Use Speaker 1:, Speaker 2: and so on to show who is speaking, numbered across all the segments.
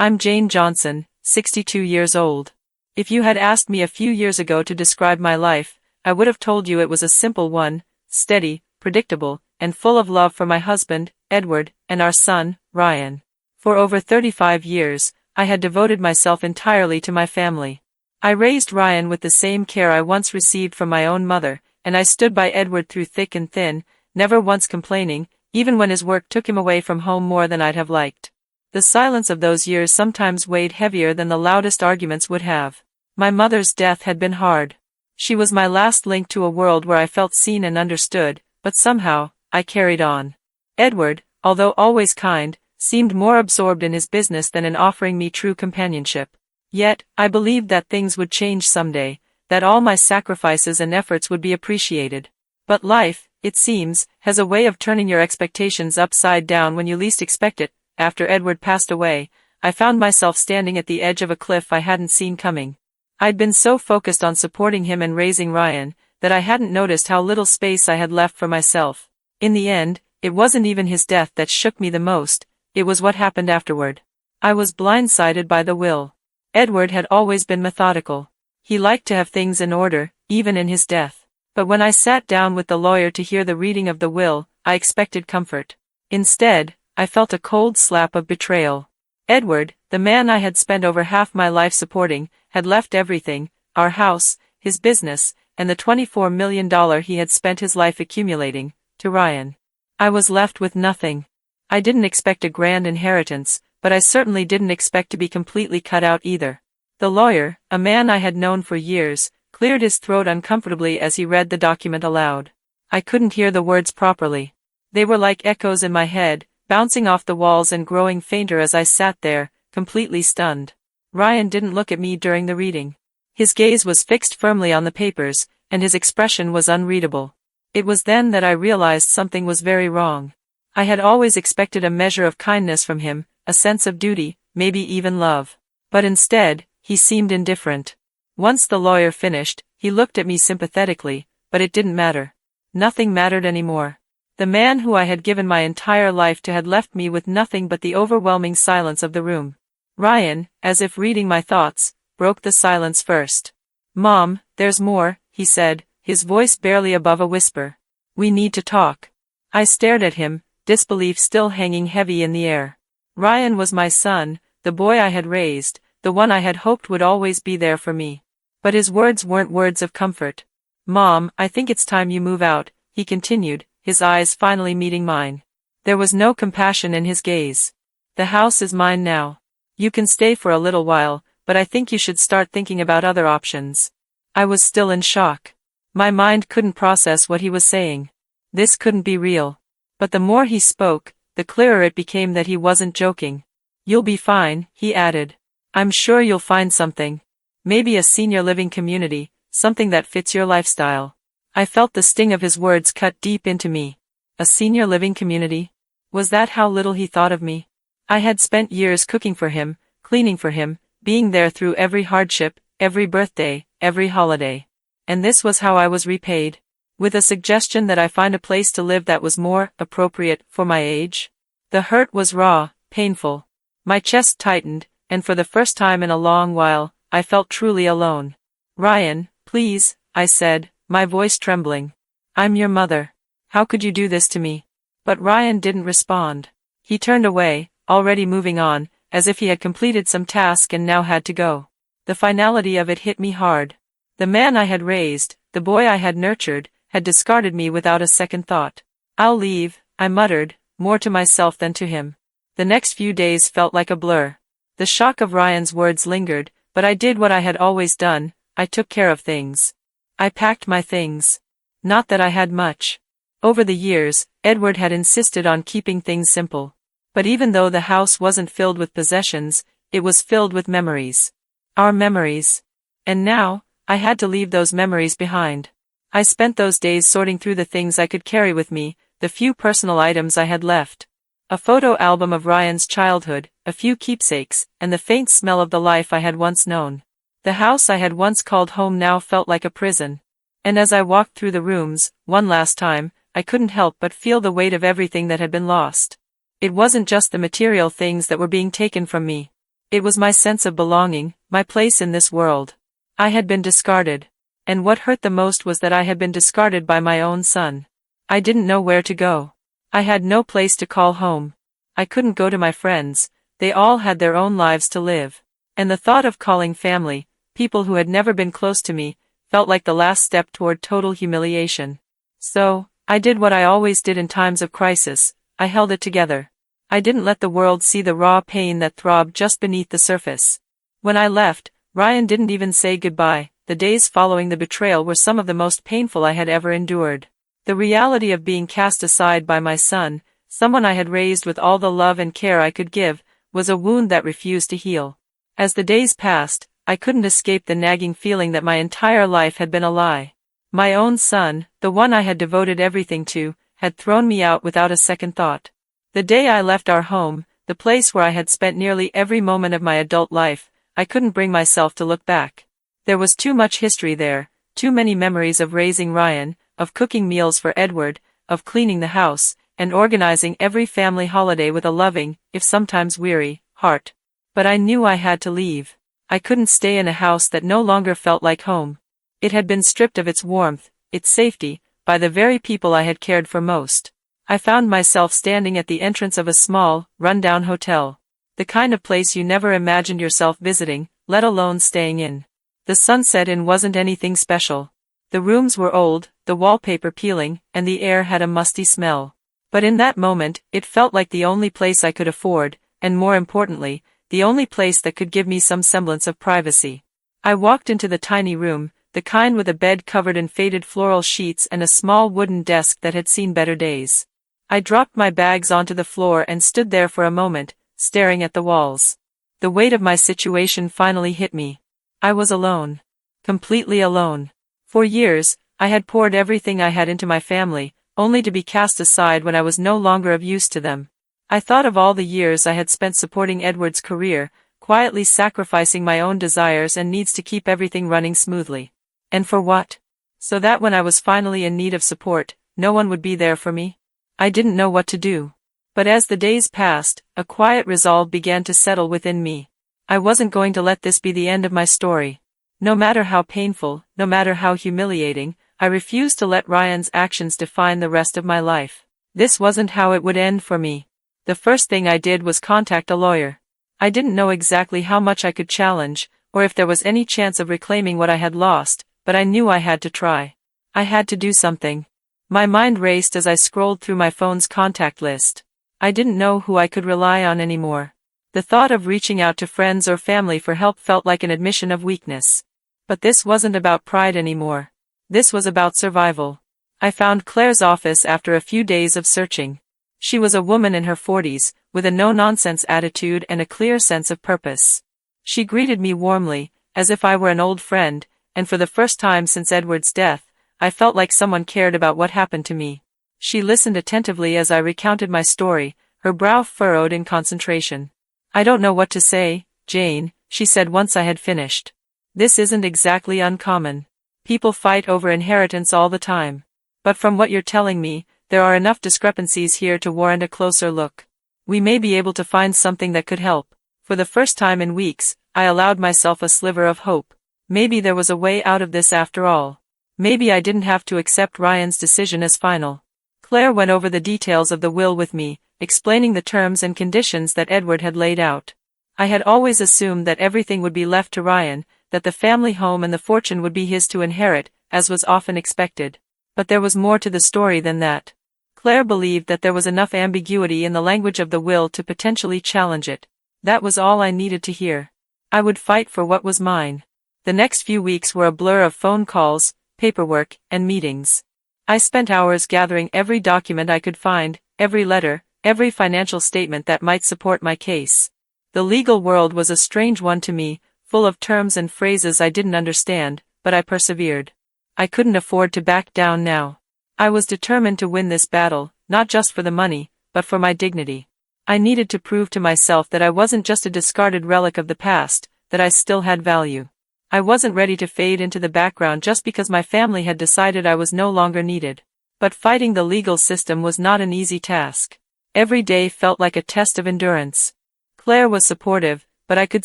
Speaker 1: I'm Jane Johnson, 62 years old. If you had asked me a few years ago to describe my life, I would have told you it was a simple one, steady, predictable, and full of love for my husband, Edward, and our son, Ryan. For over 35 years, I had devoted myself entirely to my family. I raised Ryan with the same care I once received from my own mother, and I stood by Edward through thick and thin, never once complaining, even when his work took him away from home more than I'd have liked. The silence of those years sometimes weighed heavier than the loudest arguments would have. My mother's death had been hard. She was my last link to a world where I felt seen and understood, but somehow, I carried on. Edward, although always kind, seemed more absorbed in his business than in offering me true companionship. Yet, I believed that things would change someday, that all my sacrifices and efforts would be appreciated. But life, it seems, has a way of turning your expectations upside down when you least expect it. After Edward passed away, I found myself standing at the edge of a cliff I hadn't seen coming. I'd been so focused on supporting him and raising Ryan, that I hadn't noticed how little space I had left for myself. In the end, it wasn't even his death that shook me the most, it was what happened afterward. I was blindsided by the will. Edward had always been methodical. He liked to have things in order, even in his death. But when I sat down with the lawyer to hear the reading of the will, I expected comfort. Instead, I felt a cold slap of betrayal. Edward, the man I had spent over half my life supporting, had left everything, our house, his business, and the $24 million he had spent his life accumulating, to Ryan. I was left with nothing. I didn't expect a grand inheritance, but I certainly didn't expect to be completely cut out either. The lawyer, a man I had known for years, cleared his throat uncomfortably as he read the document aloud. I couldn't hear the words properly. They were like echoes in my head, bouncing off the walls and growing fainter as I sat there, completely stunned. Ryan didn't look at me during the reading. His gaze was fixed firmly on the papers, and his expression was unreadable. It was then that I realized something was very wrong. I had always expected a measure of kindness from him, a sense of duty, maybe even love. But instead, he seemed indifferent. Once the lawyer finished, he looked at me sympathetically, but it didn't matter. Nothing mattered anymore. The man who I had given my entire life to had left me with nothing but the overwhelming silence of the room. Ryan, as if reading my thoughts, broke the silence first. "Mom, there's more," he said, his voice barely above a whisper. "We need to talk." I stared at him, disbelief still hanging heavy in the air. Ryan was my son, the boy I had raised, the one I had hoped would always be there for me. But his words weren't words of comfort. "Mom, I think it's time you move out," he continued, his eyes finally meeting mine. There was no compassion in his gaze. "The house is mine now. You can stay for a little while, but I think you should start thinking about other options." I was still in shock. My mind couldn't process what he was saying. This couldn't be real. But the more he spoke, the clearer it became that he wasn't joking. "You'll be fine," he added. "I'm sure you'll find something. Maybe a senior living community, something that fits your lifestyle." I felt the sting of his words cut deep into me. A senior living community? Was that how little he thought of me? I had spent years cooking for him, cleaning for him, being there through every hardship, every birthday, every holiday. And this was how I was repaid? With a suggestion that I find a place to live that was more appropriate for my age? The hurt was raw, painful. My chest tightened, and for the first time in a long while, I felt truly alone. "Ryan, please," I said, my voice trembling. "I'm your mother. How could you do this to me?" But Ryan didn't respond. He turned away, already moving on, as if he had completed some task and now had to go. The finality of it hit me hard. The man I had raised, the boy I had nurtured, had discarded me without a second thought. "I'll leave," I muttered, more to myself than to him. The next few days felt like a blur. The shock of Ryan's words lingered, but I did what I had always done, I took care of things. I packed my things. Not that I had much. Over the years, Edward had insisted on keeping things simple. But even though the house wasn't filled with possessions, it was filled with memories. Our memories. And now, I had to leave those memories behind. I spent those days sorting through the things I could carry with me, the few personal items I had left. A photo album of Ryan's childhood, a few keepsakes, and the faint smell of the life I had once known. The house I had once called home now felt like a prison. And as I walked through the rooms, one last time, I couldn't help but feel the weight of everything that had been lost. It wasn't just the material things that were being taken from me. It was my sense of belonging, my place in this world. I had been discarded. And what hurt the most was that I had been discarded by my own son. I didn't know where to go. I had no place to call home. I couldn't go to my friends, they all had their own lives to live. And the thought of calling family, people who had never been close to me, felt like the last step toward total humiliation. So, I did what I always did in times of crisis, I held it together. I didn't let the world see the raw pain that throbbed just beneath the surface. When I left, Ryan didn't even say goodbye. The days following the betrayal were some of the most painful I had ever endured. The reality of being cast aside by my son, someone I had raised with all the love and care I could give, was a wound that refused to heal. As the days passed, I couldn't escape the nagging feeling that my entire life had been a lie. My own son, the one I had devoted everything to, had thrown me out without a second thought. The day I left our home, the place where I had spent nearly every moment of my adult life, I couldn't bring myself to look back. There was too much history there, too many memories of raising Ryan, of cooking meals for Edward, of cleaning the house, and organizing every family holiday with a loving, if sometimes weary, heart. But I knew I had to leave. I couldn't stay in a house that no longer felt like home. It had been stripped of its warmth, its safety, by the very people I had cared for most. I found myself standing at the entrance of a small, run-down hotel. The kind of place you never imagined yourself visiting, let alone staying in. The Sunset Inn wasn't anything special. The rooms were old, the wallpaper peeling, and the air had a musty smell. But in that moment, it felt like the only place I could afford, and more importantly, the only place that could give me some semblance of privacy. I walked into the tiny room, the kind with a bed covered in faded floral sheets and a small wooden desk that had seen better days. I dropped my bags onto the floor and stood there for a moment, staring at the walls. The weight of my situation finally hit me. I was alone. Completely alone. For years, I had poured everything I had into my family, only to be cast aside when I was no longer of use to them. I thought of all the years I had spent supporting Edward's career, quietly sacrificing my own desires and needs to keep everything running smoothly. And for what? So that when I was finally in need of support, no one would be there for me? I didn't know what to do. But as the days passed, a quiet resolve began to settle within me. I wasn't going to let this be the end of my story. No matter how painful, no matter how humiliating, I refused to let Ryan's actions define the rest of my life. This wasn't how it would end for me. The first thing I did was contact a lawyer. I didn't know exactly how much I could challenge, or if there was any chance of reclaiming what I had lost, but I knew I had to try. I had to do something. My mind raced as I scrolled through my phone's contact list. I didn't know who I could rely on anymore. The thought of reaching out to friends or family for help felt like an admission of weakness. But this wasn't about pride anymore. This was about survival. I found Claire's office after a few days of searching. She was a woman in her 40s, with a no-nonsense attitude and a clear sense of purpose. She greeted me warmly, as if I were an old friend, and for the first time since Edward's death, I felt like someone cared about what happened to me. She listened attentively as I recounted my story, her brow furrowed in concentration. "I don't know what to say, Jane," she said once I had finished. "This isn't exactly uncommon. People fight over inheritance all the time. But from what you're telling me, there are enough discrepancies here to warrant a closer look. We may be able to find something that could help." For the first time in weeks, I allowed myself a sliver of hope. Maybe there was a way out of this after all. Maybe I didn't have to accept Ryan's decision as final. Claire went over the details of the will with me, explaining the terms and conditions that Edward had laid out. I had always assumed that everything would be left to Ryan, that the family home and the fortune would be his to inherit, as was often expected. But there was more to the story than that. Claire believed that there was enough ambiguity in the language of the will to potentially challenge it. That was all I needed to hear. I would fight for what was mine. The next few weeks were a blur of phone calls, paperwork, and meetings. I spent hours gathering every document I could find, every letter, every financial statement that might support my case. The legal world was a strange one to me, full of terms and phrases I didn't understand, but I persevered. I couldn't afford to back down now. I was determined to win this battle, not just for the money, but for my dignity. I needed to prove to myself that I wasn't just a discarded relic of the past, that I still had value. I wasn't ready to fade into the background just because my family had decided I was no longer needed. But fighting the legal system was not an easy task. Every day felt like a test of endurance. Claire was supportive, but I could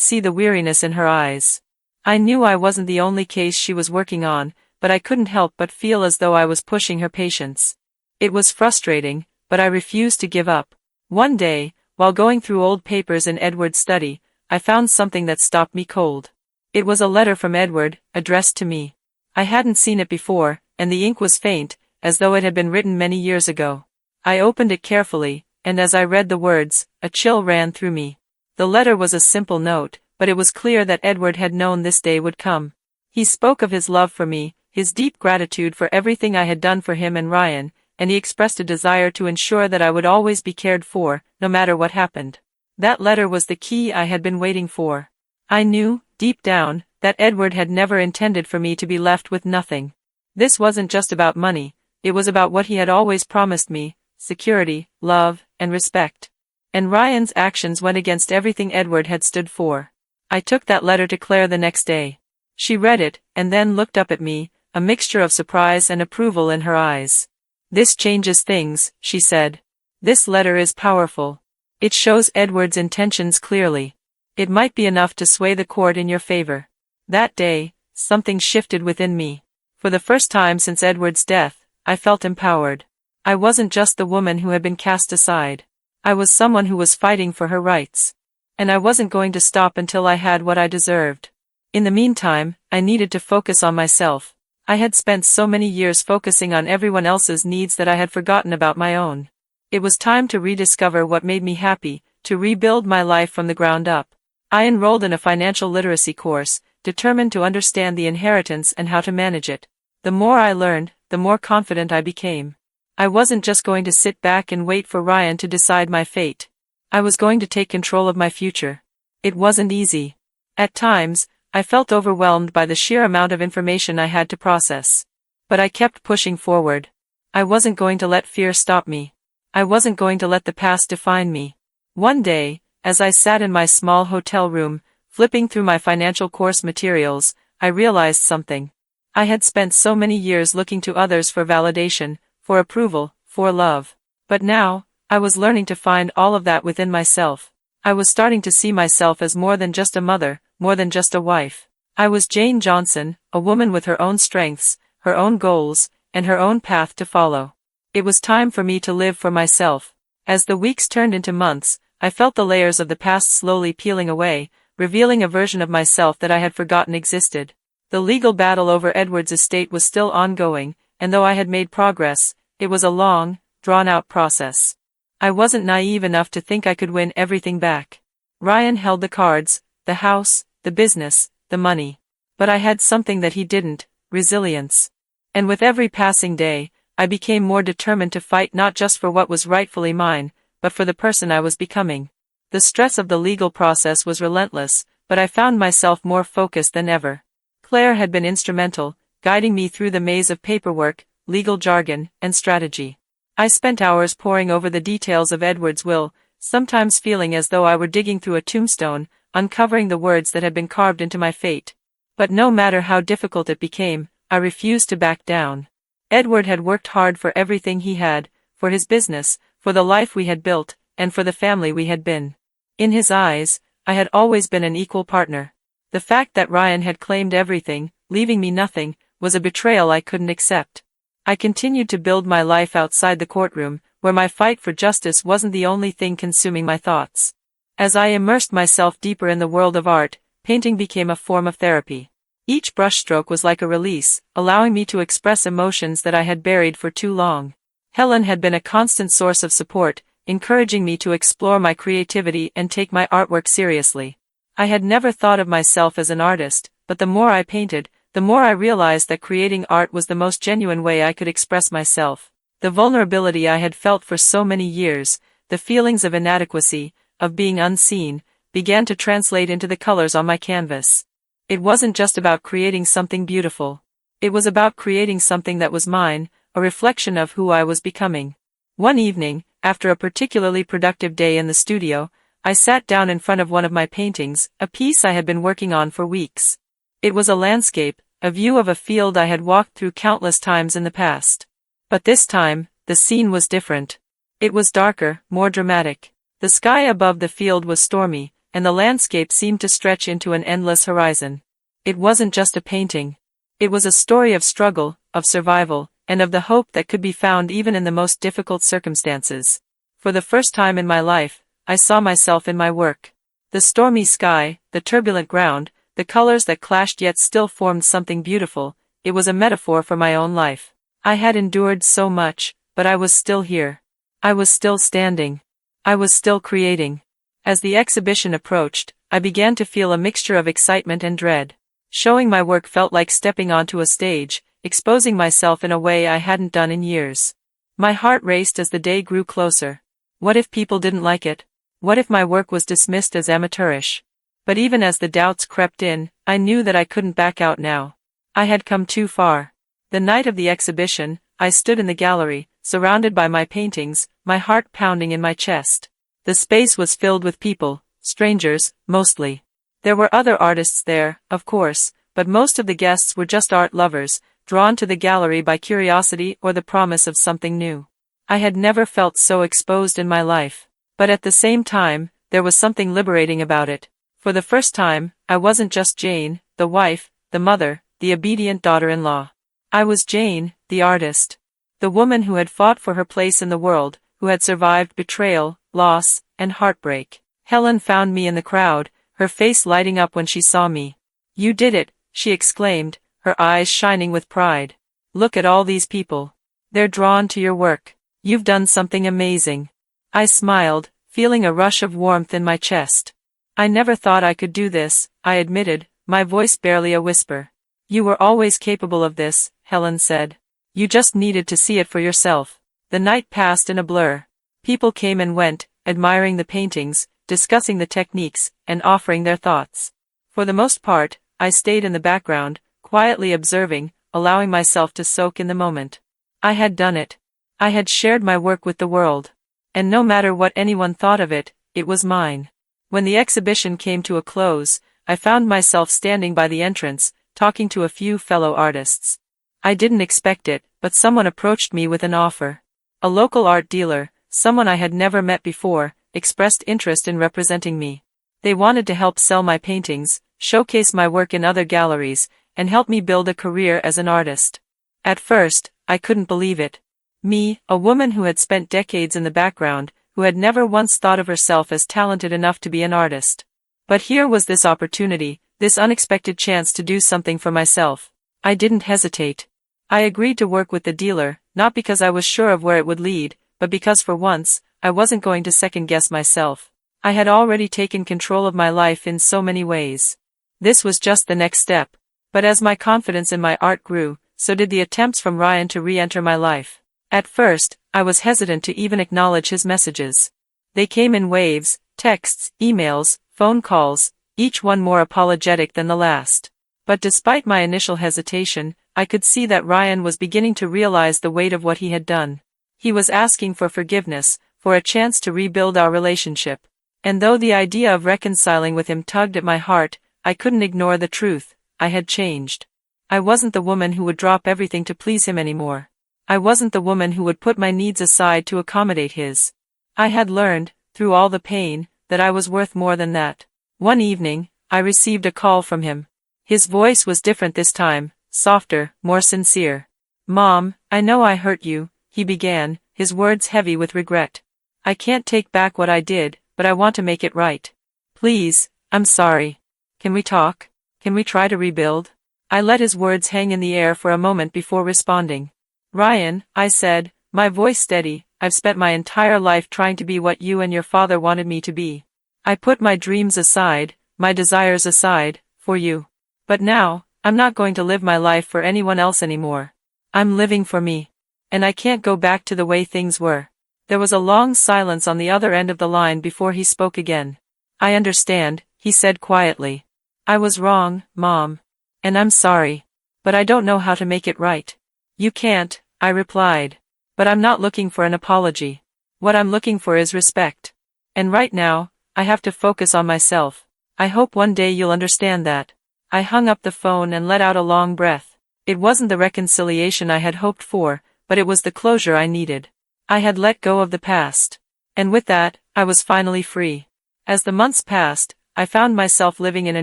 Speaker 1: see the weariness in her eyes. I knew I wasn't the only case she was working on, but I couldn't help but feel as though I was pushing her patience. It was frustrating, but I refused to give up. One day, while going through old papers in Edward's study, I found something that stopped me cold. It was a letter from Edward, addressed to me. I hadn't seen it before, and the ink was faint, as though it had been written many years ago. I opened it carefully, and as I read the words, a chill ran through me. The letter was a simple note, but it was clear that Edward had known this day would come. He spoke of his love for me, his deep gratitude for everything I had done for him and Ryan, and he expressed a desire to ensure that I would always be cared for, no matter what happened. That letter was the key I had been waiting for. I knew, deep down, that Edward had never intended for me to be left with nothing. This wasn't just about money, it was about what he had always promised me: security, love, and respect. And Ryan's actions went against everything Edward had stood for. I took that letter to Claire the next day. She read it, and then looked up at me, a mixture of surprise and approval in her eyes. "This changes things," she said. "This letter is powerful. It shows Edward's intentions clearly. It might be enough to sway the court in your favor." That day, something shifted within me. For the first time since Edward's death, I felt empowered. I wasn't just the woman who had been cast aside. I was someone who was fighting for her rights. And I wasn't going to stop until I had what I deserved. In the meantime, I needed to focus on myself. I had spent so many years focusing on everyone else's needs that I had forgotten about my own. It was time to rediscover what made me happy, to rebuild my life from the ground up. I enrolled in a financial literacy course, determined to understand the inheritance and how to manage it. The more I learned, the more confident I became. I wasn't just going to sit back and wait for Ryan to decide my fate. I was going to take control of my future. It wasn't easy. At times, I felt overwhelmed by the sheer amount of information I had to process. But I kept pushing forward. I wasn't going to let fear stop me. I wasn't going to let the past define me. One day, as I sat in my small hotel room, flipping through my financial course materials, I realized something. I had spent so many years looking to others for validation, for approval, for love. But now, I was learning to find all of that within myself. I was starting to see myself as more than just a mother, more than just a wife. I was Jane Johnson, a woman with her own strengths, her own goals, and her own path to follow. It was time for me to live for myself. As the weeks turned into months, I felt the layers of the past slowly peeling away, revealing a version of myself that I had forgotten existed. The legal battle over Edward's estate was still ongoing, and though I had made progress, it was a long, drawn-out process. I wasn't naive enough to think I could win everything back. Ryan held the cards, the house, the business, the money. But I had something that he didn't: resilience. And with every passing day, I became more determined to fight not just for what was rightfully mine, but for the person I was becoming. The stress of the legal process was relentless, but I found myself more focused than ever. Claire had been instrumental, guiding me through the maze of paperwork, legal jargon, and strategy. I spent hours poring over the details of Edward's will, sometimes feeling as though I were digging through a tombstone, uncovering the words that had been carved into my fate. But no matter how difficult it became, I refused to back down. Edward had worked hard for everything he had, for his business, for the life we had built, and for the family we had been. In his eyes, I had always been an equal partner. The fact that Ryan had claimed everything, leaving me nothing, was a betrayal I couldn't accept. I continued to build my life outside the courtroom, where my fight for justice wasn't the only thing consuming my thoughts. As I immersed myself deeper in the world of art, painting became a form of therapy. Each brushstroke was like a release, allowing me to express emotions that I had buried for too long. Helen had been a constant source of support, encouraging me to explore my creativity and take my artwork seriously. I had never thought of myself as an artist, but the more I painted, the more I realized that creating art was the most genuine way I could express myself. The vulnerability I had felt for so many years, the feelings of inadequacy, of being unseen, began to translate into the colors on my canvas. It wasn't just about creating something beautiful. It was about creating something that was mine, a reflection of who I was becoming. One evening, after a particularly productive day in the studio, I sat down in front of one of my paintings, a piece I had been working on for weeks. It was a landscape, a view of a field I had walked through countless times in the past. But this time, the scene was different. It was darker, more dramatic. The sky above the field was stormy, and the landscape seemed to stretch into an endless horizon. It wasn't just a painting. It was a story of struggle, of survival, and of the hope that could be found even in the most difficult circumstances. For the first time in my life, I saw myself in my work. The stormy sky, the turbulent ground, the colors that clashed yet still formed something beautiful. It was a metaphor for my own life. I had endured so much, but I was still here. I was still standing. I was still creating. As the exhibition approached, I began to feel a mixture of excitement and dread. Showing my work felt like stepping onto a stage, exposing myself in a way I hadn't done in years. My heart raced as the day grew closer. What if people didn't like it? What if my work was dismissed as amateurish? But even as the doubts crept in, I knew that I couldn't back out now. I had come too far. The night of the exhibition, I stood in the gallery, surrounded by my paintings, my heart pounding in my chest. The space was filled with people, strangers, mostly. There were other artists there, of course, but most of the guests were just art lovers, drawn to the gallery by curiosity or the promise of something new. I had never felt so exposed in my life. But at the same time, there was something liberating about it. For the first time, I wasn't just Jane, the wife, the mother, the obedient daughter-in-law. I was Jane, the artist. The woman who had fought for her place in the world, who had survived betrayal, loss, and heartbreak. Helen found me in the crowd, her face lighting up when she saw me. "You did it," she exclaimed, her eyes shining with pride. "Look at all these people. They're drawn to your work. You've done something amazing." I smiled, feeling a rush of warmth in my chest. "I never thought I could do this," I admitted, my voice barely a whisper. "You were always capable of this," Helen said. "You just needed to see it for yourself." The night passed in a blur. People came and went, admiring the paintings, discussing the techniques, and offering their thoughts. For the most part, I stayed in the background, quietly observing, allowing myself to soak in the moment. I had done it. I had shared my work with the world. And no matter what anyone thought of it, it was mine. When the exhibition came to a close, I found myself standing by the entrance, talking to a few fellow artists. I didn't expect it, but someone approached me with an offer. A local art dealer, someone I had never met before, expressed interest in representing me. They wanted to help sell my paintings, showcase my work in other galleries, and help me build a career as an artist. At first, I couldn't believe it. Me, a woman who had spent decades in the background, who had never once thought of herself as talented enough to be an artist. But here was this opportunity, this unexpected chance to do something for myself. I didn't hesitate. I agreed to work with the dealer, not because I was sure of where it would lead, but because for once, I wasn't going to second-guess myself. I had already taken control of my life in so many ways. This was just the next step. But as my confidence in my art grew, so did the attempts from Ryan to re-enter my life. At first, I was hesitant to even acknowledge his messages. They came in waves, texts, emails, phone calls, each one more apologetic than the last. But despite my initial hesitation, I could see that Ryan was beginning to realize the weight of what he had done. He was asking for forgiveness, for a chance to rebuild our relationship. And though the idea of reconciling with him tugged at my heart, I couldn't ignore the truth. I had changed. I wasn't the woman who would drop everything to please him anymore. I wasn't the woman who would put my needs aside to accommodate his. I had learned, through all the pain, that I was worth more than that. One evening, I received a call from him. His voice was different this time, softer, more sincere. "Mom, I know I hurt you," he began, his words heavy with regret. "I can't take back what I did, but I want to make it right. Please, I'm sorry. Can we talk? Can we try to rebuild?" I let his words hang in the air for a moment before responding. "Ryan," I said, my voice steady, "I've spent my entire life trying to be what you and your father wanted me to be. I put my dreams aside, my desires aside, for you. But now, I'm not going to live my life for anyone else anymore. I'm living for me. And I can't go back to the way things were." There was a long silence on the other end of the line before he spoke again. "I understand," he said quietly. "I was wrong, Mom. And I'm sorry. But I don't know how to make it right." "You can't," I replied. "But I'm not looking for an apology. What I'm looking for is respect. And right now, I have to focus on myself. I hope one day you'll understand that." I hung up the phone and let out a long breath. It wasn't the reconciliation I had hoped for, but it was the closure I needed. I had let go of the past. And with that, I was finally free. As the months passed, I found myself living in a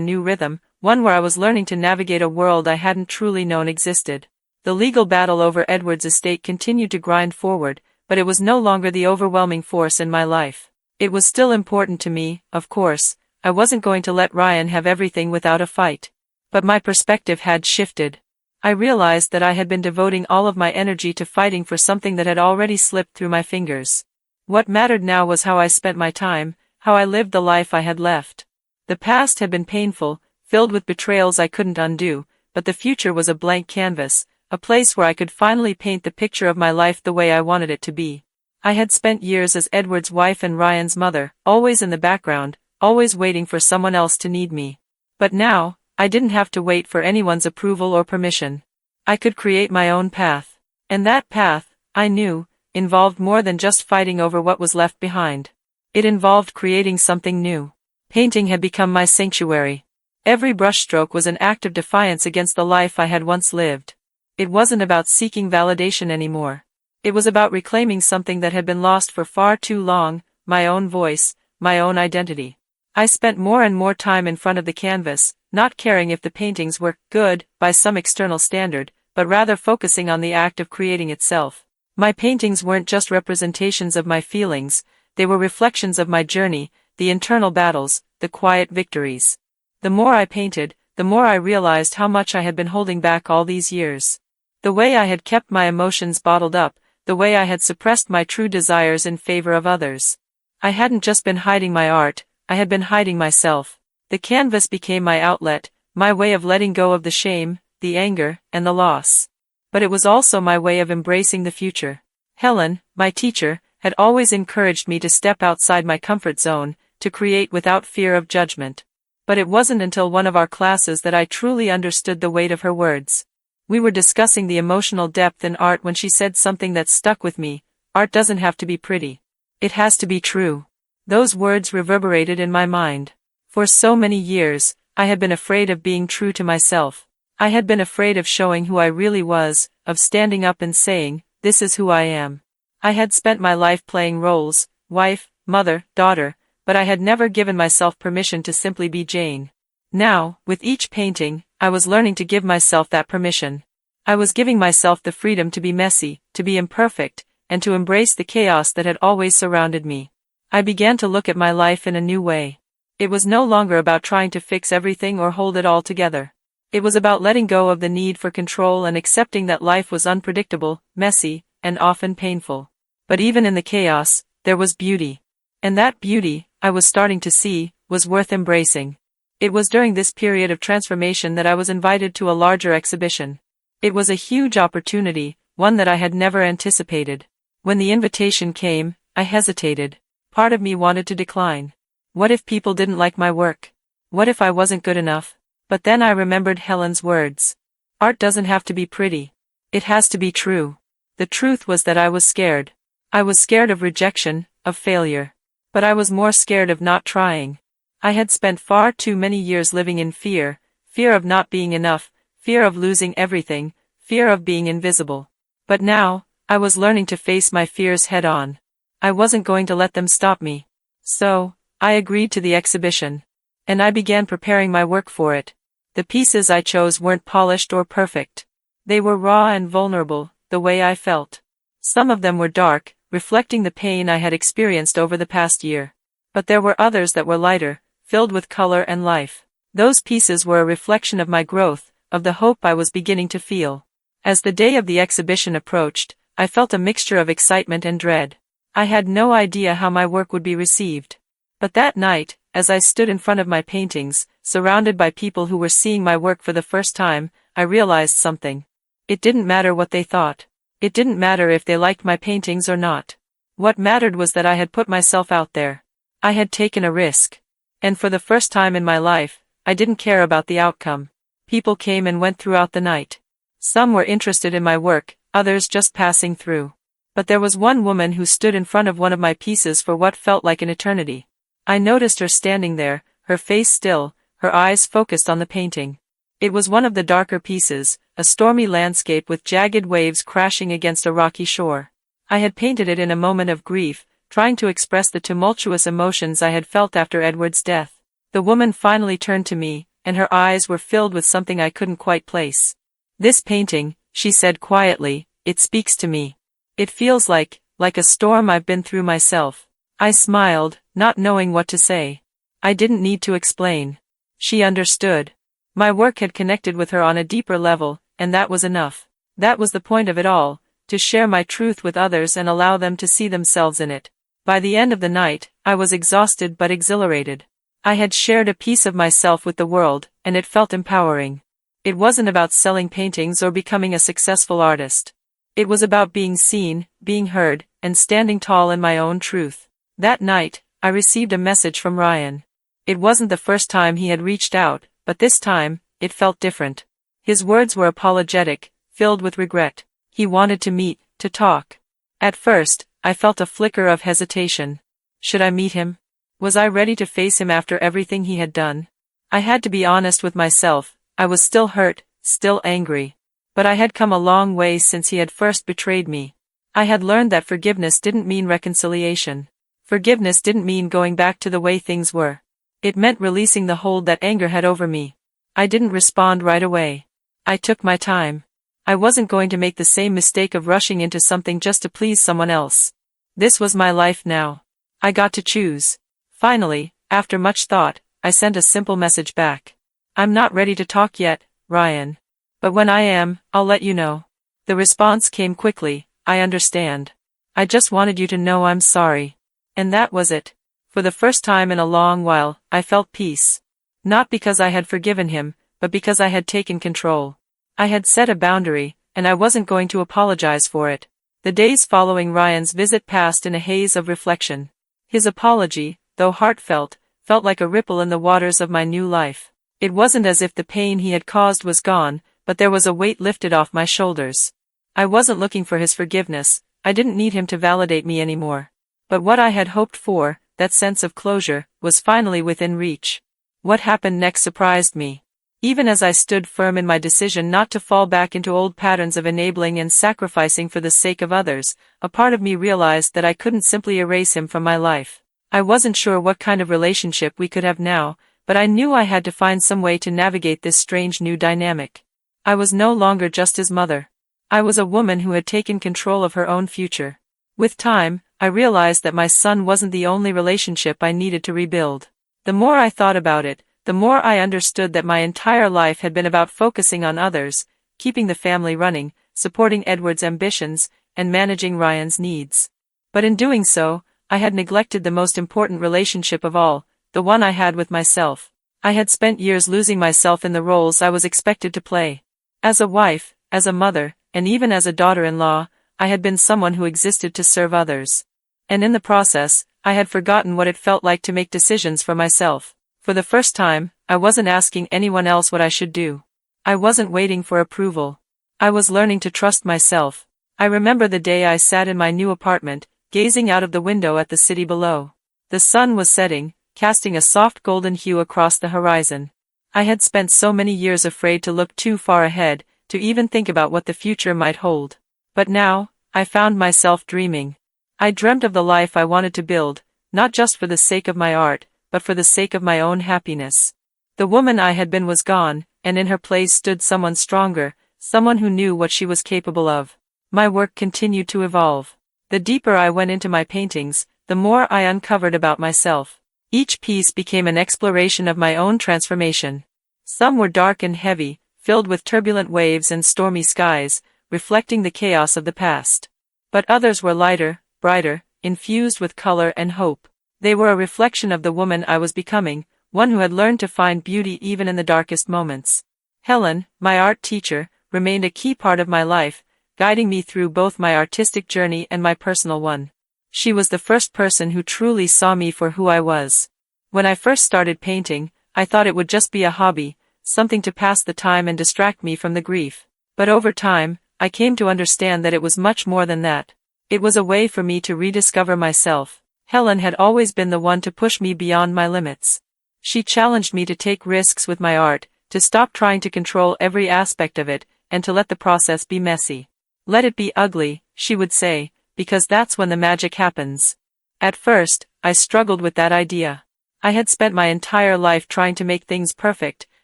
Speaker 1: new rhythm, one where I was learning to navigate a world I hadn't truly known existed. The legal battle over Edward's estate continued to grind forward, but it was no longer the overwhelming force in my life. It was still important to me, of course. I wasn't going to let Ryan have everything without a fight. But my perspective had shifted. I realized that I had been devoting all of my energy to fighting for something that had already slipped through my fingers. What mattered now was how I spent my time, how I lived the life I had left. The past had been painful, filled with betrayals I couldn't undo, but the future was a blank canvas, a place where I could finally paint the picture of my life the way I wanted it to be. I had spent years as Edward's wife and Ryan's mother, always in the background, always waiting for someone else to need me. But now, I didn't have to wait for anyone's approval or permission. I could create my own path. And that path, I knew, involved more than just fighting over what was left behind. It involved creating something new. Painting had become my sanctuary. Every brushstroke was an act of defiance against the life I had once lived. It wasn't about seeking validation anymore. It was about reclaiming something that had been lost for far too long, my own voice, my own identity. I spent more and more time in front of the canvas, not caring if the paintings were good by some external standard, but rather focusing on the act of creating itself. My paintings weren't just representations of my feelings, they were reflections of my journey, the internal battles, the quiet victories. The more I painted, the more I realized how much I had been holding back all these years. The way I had kept my emotions bottled up, the way I had suppressed my true desires in favor of others. I hadn't just been hiding my art, I had been hiding myself. The canvas became my outlet, my way of letting go of the shame, the anger, and the loss. But it was also my way of embracing the future. Helen, my teacher, had always encouraged me to step outside my comfort zone, to create without fear of judgment. But it wasn't until one of our classes that I truly understood the weight of her words. We were discussing the emotional depth in art when she said something that stuck with me: art doesn't have to be pretty. It has to be true. Those words reverberated in my mind. For so many years, I had been afraid of being true to myself. I had been afraid of showing who I really was, of standing up and saying, "This is who I am." I had spent my life playing roles, wife, mother, daughter, but I had never given myself permission to simply be Jane. Now, with each painting, I was learning to give myself that permission. I was giving myself the freedom to be messy, to be imperfect, and to embrace the chaos that had always surrounded me. I began to look at my life in a new way. It was no longer about trying to fix everything or hold it all together. It was about letting go of the need for control and accepting that life was unpredictable, messy, and often painful. But even in the chaos, there was beauty. And that beauty, I was starting to see, was worth embracing. It was during this period of transformation that I was invited to a larger exhibition. It was a huge opportunity, one that I had never anticipated. When the invitation came, I hesitated. Part of me wanted to decline. What if people didn't like my work? What if I wasn't good enough? But then I remembered Helen's words. Art doesn't have to be pretty. It has to be true. The truth was that I was scared. I was scared of rejection, of failure. But I was more scared of not trying. I had spent far too many years living in fear, fear of not being enough, fear of losing everything, fear of being invisible. But now, I was learning to face my fears head on. I wasn't going to let them stop me. So, I agreed to the exhibition. And I began preparing my work for it. The pieces I chose weren't polished or perfect. They were raw and vulnerable, the way I felt. Some of them were dark, reflecting the pain I had experienced over the past year. But there were others that were lighter, filled with color and life. Those pieces were a reflection of my growth, of the hope I was beginning to feel. As the day of the exhibition approached, I felt a mixture of excitement and dread. I had no idea how my work would be received. But that night, as I stood in front of my paintings, surrounded by people who were seeing my work for the first time, I realized something. It didn't matter what they thought. It didn't matter if they liked my paintings or not. What mattered was that I had put myself out there. I had taken a risk. And for the first time in my life, I didn't care about the outcome. People came and went throughout the night. Some were interested in my work, others just passing through. But there was one woman who stood in front of one of my pieces for what felt like an eternity. I noticed her standing there, her face still, her eyes focused on the painting. It was one of the darker pieces, a stormy landscape with jagged waves crashing against a rocky shore. I had painted it in a moment of grief, trying to express the tumultuous emotions I had felt after Edward's death. The woman finally turned to me, and her eyes were filled with something I couldn't quite place. "This painting," she said quietly, "it speaks to me. It feels like a storm I've been through myself." I smiled, not knowing what to say. I didn't need to explain. She understood. My work had connected with her on a deeper level, and that was enough. That was the point of it all, to share my truth with others and allow them to see themselves in it. By the end of the night, I was exhausted but exhilarated. I had shared a piece of myself with the world, and it felt empowering. It wasn't about selling paintings or becoming a successful artist. It was about being seen, being heard, and standing tall in my own truth. That night, I received a message from Ryan. It wasn't the first time he had reached out, but this time, it felt different. His words were apologetic, filled with regret. He wanted to meet, to talk. At first, I felt a flicker of hesitation. Should I meet him? Was I ready to face him after everything he had done? I had to be honest with myself. I was still hurt, still angry. But I had come a long way since he had first betrayed me. I had learned that forgiveness didn't mean reconciliation. Forgiveness didn't mean going back to the way things were. It meant releasing the hold that anger had over me. I didn't respond right away. I took my time. I wasn't going to make the same mistake of rushing into something just to please someone else. This was my life now. I got to choose. Finally, after much thought, I sent a simple message back. "I'm not ready to talk yet, Ryan. But when I am, I'll let you know." The response came quickly. "I understand. I just wanted you to know I'm sorry." And that was it. For the first time in a long while, I felt peace. Not because I had forgiven him, but because I had taken control. I had set a boundary, and I wasn't going to apologize for it. The days following Ryan's visit passed in a haze of reflection. His apology, though heartfelt, felt like a ripple in the waters of my new life. It wasn't as if the pain he had caused was gone, but there was a weight lifted off my shoulders. I wasn't looking for his forgiveness. I didn't need him to validate me anymore. But what I had hoped for, that sense of closure, was finally within reach. What happened next surprised me. Even as I stood firm in my decision not to fall back into old patterns of enabling and sacrificing for the sake of others, a part of me realized that I couldn't simply erase him from my life. I wasn't sure what kind of relationship we could have now, but I knew I had to find some way to navigate this strange new dynamic. I was no longer just his mother. I was a woman who had taken control of her own future. With time, I realized that my son wasn't the only relationship I needed to rebuild. The more I thought about it, the more I understood that my entire life had been about focusing on others, keeping the family running, supporting Edward's ambitions, and managing Ryan's needs. But in doing so, I had neglected the most important relationship of all, the one I had with myself. I had spent years losing myself in the roles I was expected to play. As a wife, as a mother, and even as a daughter-in-law, I had been someone who existed to serve others. And in the process, I had forgotten what it felt like to make decisions for myself. For the first time, I wasn't asking anyone else what I should do. I wasn't waiting for approval. I was learning to trust myself. I remember the day I sat in my new apartment, gazing out of the window at the city below. The sun was setting, casting a soft golden hue across the horizon. I had spent so many years afraid to look too far ahead, to even think about what the future might hold. But now, I found myself dreaming. I dreamt of the life I wanted to build, not just for the sake of my art, but for the sake of my own happiness. The woman I had been was gone, and in her place stood someone stronger, someone who knew what she was capable of. My work continued to evolve. The deeper I went into my paintings, the more I uncovered about myself. Each piece became an exploration of my own transformation. Some were dark and heavy, filled with turbulent waves and stormy skies, reflecting the chaos of the past. But others were lighter, brighter, infused with color and hope. They were a reflection of the woman I was becoming, one who had learned to find beauty even in the darkest moments. Helen, my art teacher, remained a key part of my life, guiding me through both my artistic journey and my personal one. She was the first person who truly saw me for who I was. When I first started painting, I thought it would just be a hobby, something to pass the time and distract me from the grief. But over time, I came to understand that it was much more than that. It was a way for me to rediscover myself. Helen had always been the one to push me beyond my limits. She challenged me to take risks with my art, to stop trying to control every aspect of it, and to let the process be messy. Let it be ugly, she would say, because that's when the magic happens. At first, I struggled with that idea. I had spent my entire life trying to make things perfect,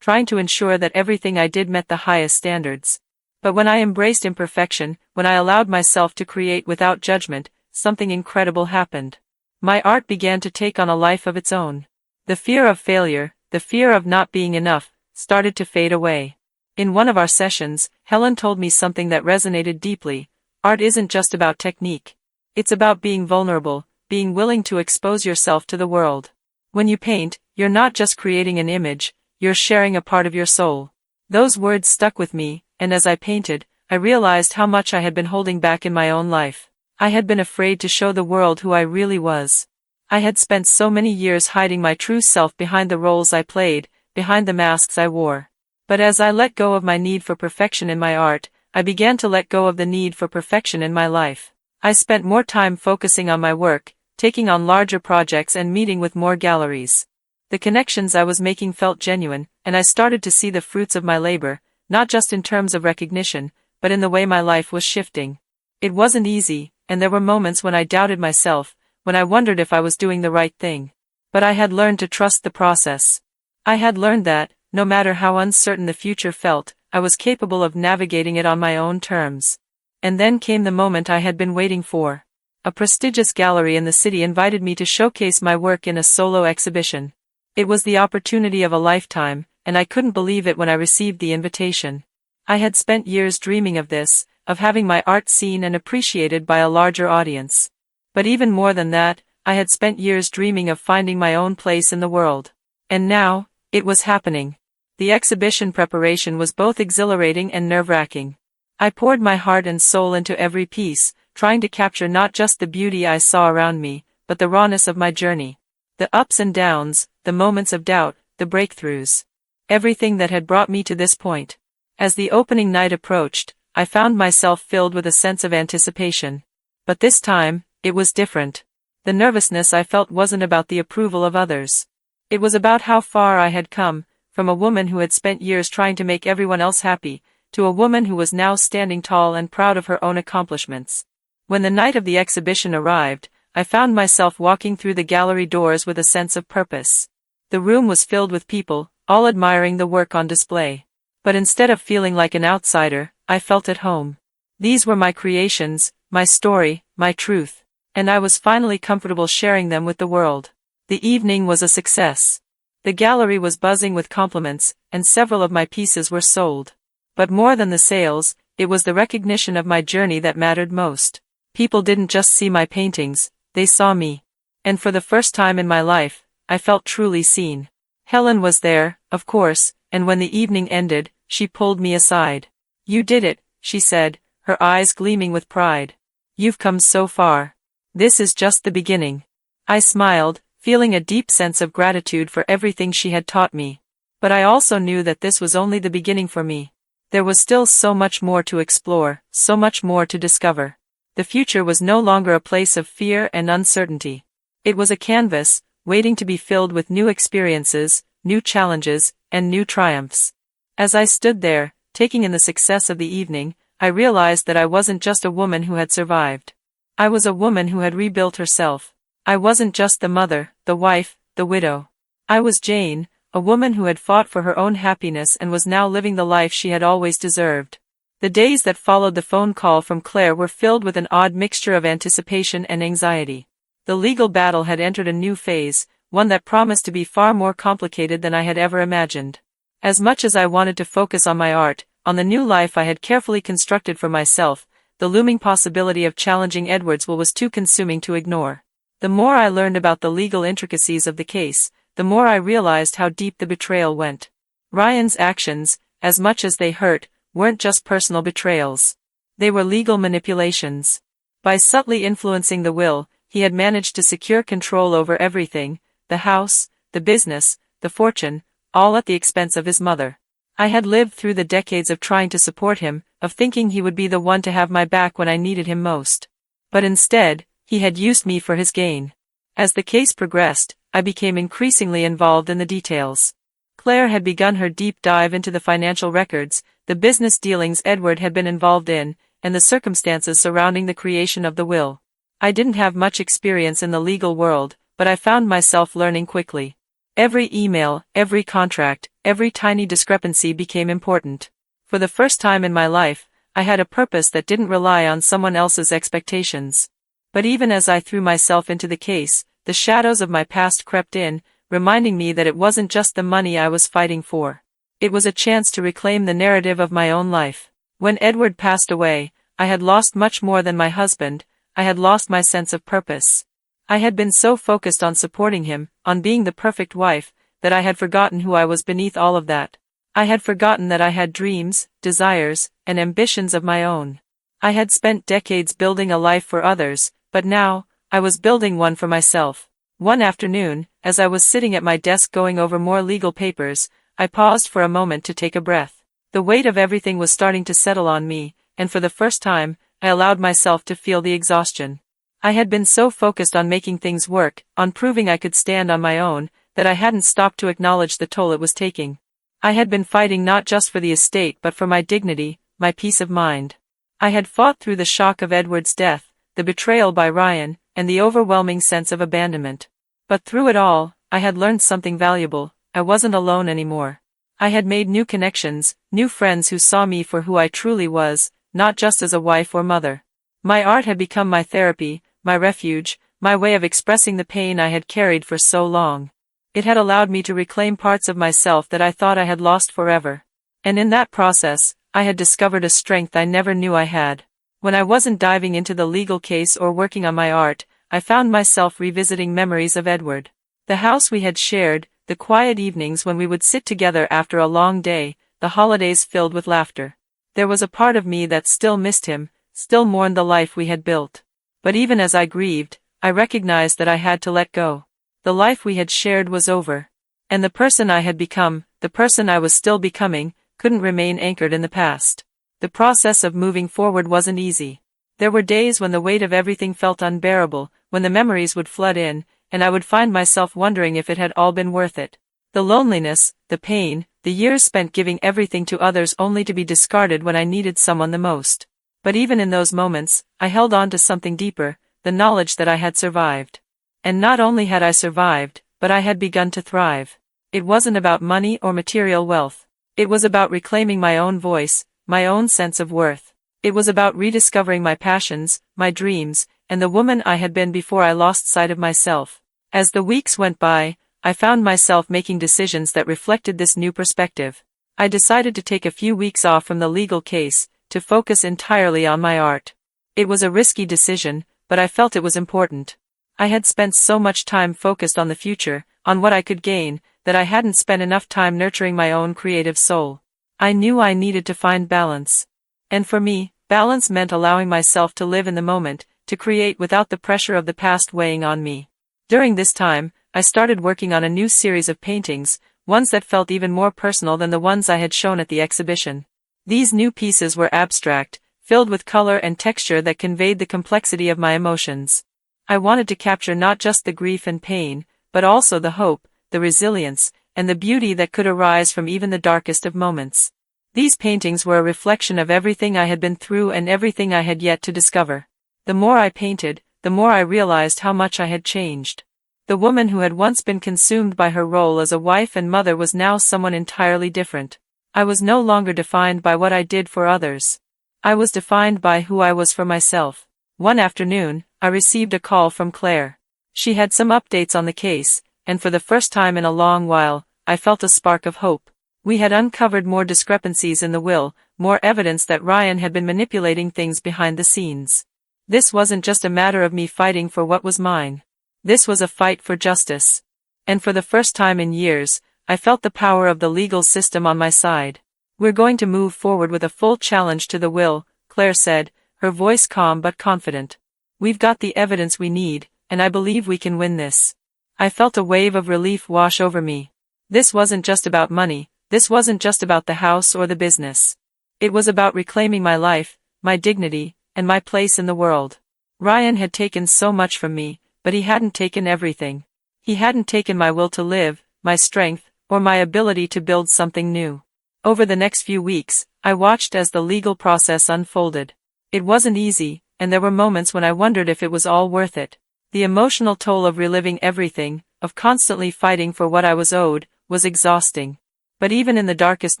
Speaker 1: trying to ensure that everything I did met the highest standards. But when I embraced imperfection, when I allowed myself to create without judgment, something incredible happened. My art began to take on a life of its own. The fear of failure, the fear of not being enough, started to fade away. In one of our sessions, Helen told me something that resonated deeply. Art isn't just about technique. It's about being vulnerable, being willing to expose yourself to the world. When you paint, you're not just creating an image, you're sharing a part of your soul. Those words stuck with me, and as I painted, I realized how much I had been holding back in my own life. I had been afraid to show the world who I really was. I had spent so many years hiding my true self behind the roles I played, behind the masks I wore. But as I let go of my need for perfection in my art, I began to let go of the need for perfection in my life. I spent more time focusing on my work, taking on larger projects and meeting with more galleries. The connections I was making felt genuine, and I started to see the fruits of my labor, not just in terms of recognition, but in the way my life was shifting. It wasn't easy, and there were moments when I doubted myself, when I wondered if I was doing the right thing. But I had learned to trust the process. I had learned that, no matter how uncertain the future felt, I was capable of navigating it on my own terms. And then came the moment I had been waiting for. A prestigious gallery in the city invited me to showcase my work in a solo exhibition. It was the opportunity of a lifetime, and I couldn't believe it when I received the invitation. I had spent years dreaming of this, of having my art seen and appreciated by a larger audience. But even more than that, I had spent years dreaming of finding my own place in the world. And now, it was happening. The exhibition preparation was both exhilarating and nerve-wracking. I poured my heart and soul into every piece, trying to capture not just the beauty I saw around me, but the rawness of my journey. The ups and downs, the moments of doubt, the breakthroughs. Everything that had brought me to this point. As the opening night approached, I found myself filled with a sense of anticipation. But this time, it was different. The nervousness I felt wasn't about the approval of others. It was about how far I had come, from a woman who had spent years trying to make everyone else happy, to a woman who was now standing tall and proud of her own accomplishments. When the night of the exhibition arrived, I found myself walking through the gallery doors with a sense of purpose. The room was filled with people, all admiring the work on display. But instead of feeling like an outsider, I felt at home. These were my creations, my story, my truth, and I was finally comfortable sharing them with the world. The evening was a success. The gallery was buzzing with compliments, and several of my pieces were sold. But more than the sales, it was the recognition of my journey that mattered most. People didn't just see my paintings, they saw me. And for the first time in my life, I felt truly seen. Helen was there, of course, and when the evening ended, she pulled me aside. "You did it," she said, her eyes gleaming with pride. "You've come so far. This is just the beginning." I smiled, feeling a deep sense of gratitude for everything she had taught me. But I also knew that this was only the beginning for me. There was still so much more to explore, so much more to discover. The future was no longer a place of fear and uncertainty. It was a canvas, waiting to be filled with new experiences, new challenges, and new triumphs. As I stood there, taking in the success of the evening, I realized that I wasn't just a woman who had survived. I was a woman who had rebuilt herself. I wasn't just the mother, the wife, the widow. I was Jane, a woman who had fought for her own happiness and was now living the life she had always deserved. The days that followed the phone call from Claire were filled with an odd mixture of anticipation and anxiety. The legal battle had entered a new phase, one that promised to be far more complicated than I had ever imagined. As much as I wanted to focus on my art, on the new life I had carefully constructed for myself, the looming possibility of challenging Edward's will was too consuming to ignore. The more I learned about the legal intricacies of the case, the more I realized how deep the betrayal went. Ryan's actions, as much as they hurt, weren't just personal betrayals. They were legal manipulations. By subtly influencing the will, he had managed to secure control over everything, the house, the business, the fortune, all at the expense of his mother. I had lived through the decades of trying to support him, of thinking he would be the one to have my back when I needed him most. But instead, he had used me for his gain. As the case progressed, I became increasingly involved in the details. Claire had begun her deep dive into the financial records, the business dealings Edward had been involved in, and the circumstances surrounding the creation of the will. I didn't have much experience in the legal world, but I found myself learning quickly. Every email, every contract, every tiny discrepancy became important. For the first time in my life, I had a purpose that didn't rely on someone else's expectations. But even as I threw myself into the case, the shadows of my past crept in, reminding me that it wasn't just the money I was fighting for. It was a chance to reclaim the narrative of my own life. When Edward passed away, I had lost much more than my husband. I had lost my sense of purpose. I had been so focused on supporting him, on being the perfect wife, that I had forgotten who I was beneath all of that. I had forgotten that I had dreams, desires, and ambitions of my own. I had spent decades building a life for others, but now, I was building one for myself. One afternoon, as I was sitting at my desk going over more legal papers, I paused for a moment to take a breath. The weight of everything was starting to settle on me, and for the first time, I allowed myself to feel the exhaustion. I had been so focused on making things work, on proving I could stand on my own, that I hadn't stopped to acknowledge the toll it was taking. I had been fighting not just for the estate but for my dignity, my peace of mind. I had fought through the shock of Edward's death, the betrayal by Ryan, and the overwhelming sense of abandonment. But through it all, I had learned something valuable. I wasn't alone anymore. I had made new connections, new friends who saw me for who I truly was, not just as a wife or mother. My art had become my therapy, my refuge, my way of expressing the pain I had carried for so long. It had allowed me to reclaim parts of myself that I thought I had lost forever. And in that process, I had discovered a strength I never knew I had. When I wasn't diving into the legal case or working on my art, I found myself revisiting memories of Edward. The house we had shared, the quiet evenings when we would sit together after a long day, the holidays filled with laughter. There was a part of me that still missed him, still mourned the life we had built. But even as I grieved, I recognized that I had to let go. The life we had shared was over. And the person I had become, the person I was still becoming, couldn't remain anchored in the past. The process of moving forward wasn't easy. There were days when the weight of everything felt unbearable, when the memories would flood in, and I would find myself wondering if it had all been worth it. The loneliness, the pain, the years spent giving everything to others only to be discarded when I needed someone the most. But even in those moments, I held on to something deeper, the knowledge that I had survived. And not only had I survived, but I had begun to thrive. It wasn't about money or material wealth. It was about reclaiming my own voice, my own sense of worth. It was about rediscovering my passions, my dreams, and the woman I had been before I lost sight of myself. As the weeks went by, I found myself making decisions that reflected this new perspective. I decided to take a few weeks off from the legal case, to focus entirely on my art. It was a risky decision, but I felt it was important. I had spent so much time focused on the future, on what I could gain, that I hadn't spent enough time nurturing my own creative soul. I knew I needed to find balance. And for me, balance meant allowing myself to live in the moment, to create without the pressure of the past weighing on me. During this time, I started working on a new series of paintings, ones that felt even more personal than the ones I had shown at the exhibition. These new pieces were abstract, filled with color and texture that conveyed the complexity of my emotions. I wanted to capture not just the grief and pain, but also the hope, the resilience, and the beauty that could arise from even the darkest of moments. These paintings were a reflection of everything I had been through and everything I had yet to discover. The more I painted, the more I realized how much I had changed. The woman who had once been consumed by her role as a wife and mother was now someone entirely different. I was no longer defined by what I did for others. I was defined by who I was for myself. One afternoon, I received a call from Claire. She had some updates on the case, and for the first time in a long while, I felt a spark of hope. We had uncovered more discrepancies in the will, more evidence that Ryan had been manipulating things behind the scenes. This wasn't just a matter of me fighting for what was mine. This was a fight for justice. And for the first time in years, I felt the power of the legal system on my side. "We're going to move forward with a full challenge to the will," Claire said, her voice calm but confident. "We've got the evidence we need, and I believe we can win this." I felt a wave of relief wash over me. This wasn't just about money, this wasn't just about the house or the business. It was about reclaiming my life, my dignity, and my place in the world. Ryan had taken so much from me, but he hadn't taken everything. He hadn't taken my will to live, my strength, or my ability to build something new. Over the next few weeks, I watched as the legal process unfolded. It wasn't easy, and there were moments when I wondered if it was all worth it. The emotional toll of reliving everything, of constantly fighting for what I was owed, was exhausting. But even in the darkest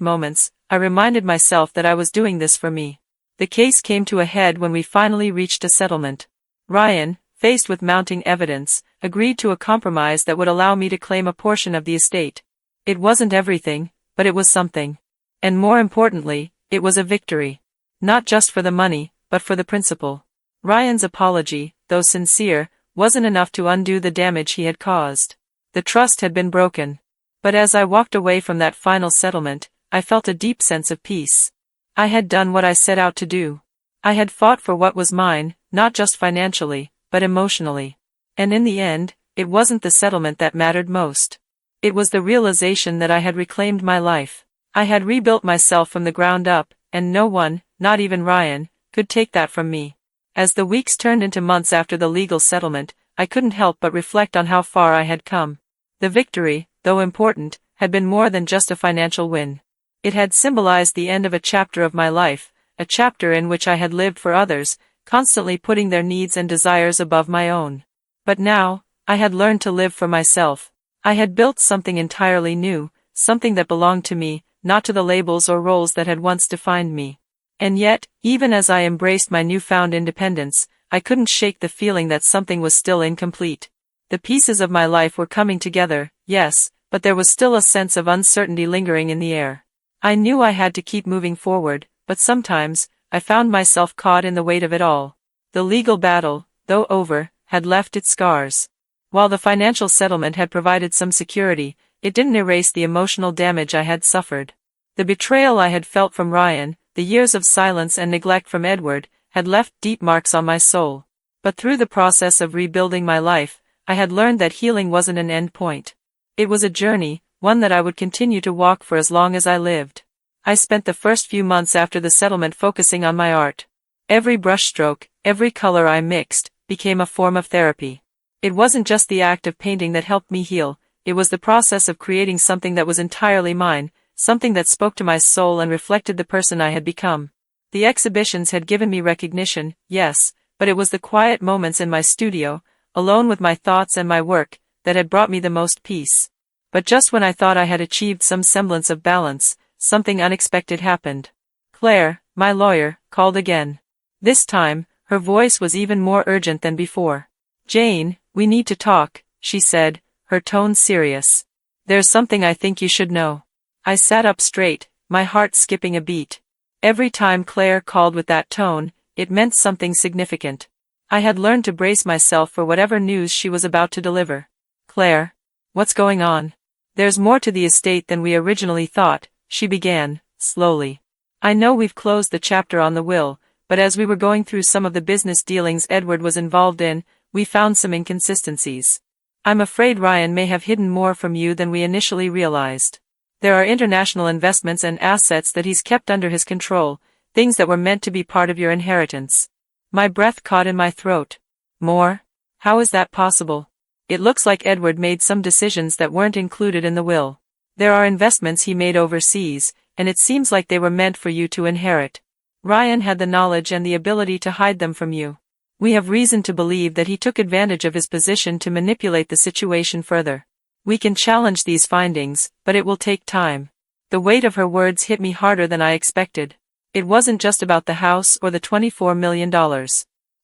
Speaker 1: moments, I reminded myself that I was doing this for me. The case came to a head when we finally reached a settlement. Ryan, faced with mounting evidence, agreed to a compromise that would allow me to claim a portion of the estate. It wasn't everything, but it was something. And more importantly, it was a victory. Not just for the money, but for the principle. Ryan's apology, though sincere, wasn't enough to undo the damage he had caused. The trust had been broken. But as I walked away from that final settlement, I felt a deep sense of peace. I had done what I set out to do. I had fought for what was mine, not just financially, but emotionally. And in the end, it wasn't the settlement that mattered most. It was the realization that I had reclaimed my life. I had rebuilt myself from the ground up, and no one, not even Ryan, could take that from me. As the weeks turned into months after the legal settlement, I couldn't help but reflect on how far I had come. The victory, though important, had been more than just a financial win. It had symbolized the end of a chapter of my life, a chapter in which I had lived for others, constantly putting their needs and desires above my own. But now, I had learned to live for myself. I had built something entirely new, something that belonged to me, not to the labels or roles that had once defined me. And yet, even as I embraced my newfound independence, I couldn't shake the feeling that something was still incomplete. The pieces of my life were coming together, yes, but there was still a sense of uncertainty lingering in the air. I knew I had to keep moving forward, but sometimes, I found myself caught in the weight of it all. The legal battle, though over, had left its scars. While the financial settlement had provided some security, it didn't erase the emotional damage I had suffered. The betrayal I had felt from Ryan, the years of silence and neglect from Edward, had left deep marks on my soul. But through the process of rebuilding my life, I had learned that healing wasn't an end point. It was a journey, one that I would continue to walk for as long as I lived. I spent the first few months after the settlement focusing on my art. Every brushstroke, every color I mixed, became a form of therapy. It wasn't just the act of painting that helped me heal, it was the process of creating something that was entirely mine, something that spoke to my soul and reflected the person I had become. The exhibitions had given me recognition, yes, but it was the quiet moments in my studio, alone with my thoughts and my work, that had brought me the most peace. But just when I thought I had achieved some semblance of balance, something unexpected happened. Claire, my lawyer, called again. This time, her voice was even more urgent than before. "Jane, we need to talk," she said, her tone serious. "There's something I think you should know." I sat up straight, my heart skipping a beat. Every time Claire called with that tone, it meant something significant. I had learned to brace myself for whatever news she was about to deliver. "Claire, what's going on?" "There's more to the estate than we originally thought," she began, slowly. "I know we've closed the chapter on the will, but as we were going through some of the business dealings Edward was involved in, we found some inconsistencies. I'm afraid Ryan may have hidden more from you than we initially realized. There are international investments and assets that he's kept under his control, things that were meant to be part of your inheritance." My breath caught in my throat. "More? How is that possible?" "It looks like Edward made some decisions that weren't included in the will. There are investments he made overseas, and it seems like they were meant for you to inherit. Ryan had the knowledge and the ability to hide them from you. We have reason to believe that he took advantage of his position to manipulate the situation further. We can challenge these findings, but it will take time." The weight of her words hit me harder than I expected. It wasn't just about the house or the $24 million.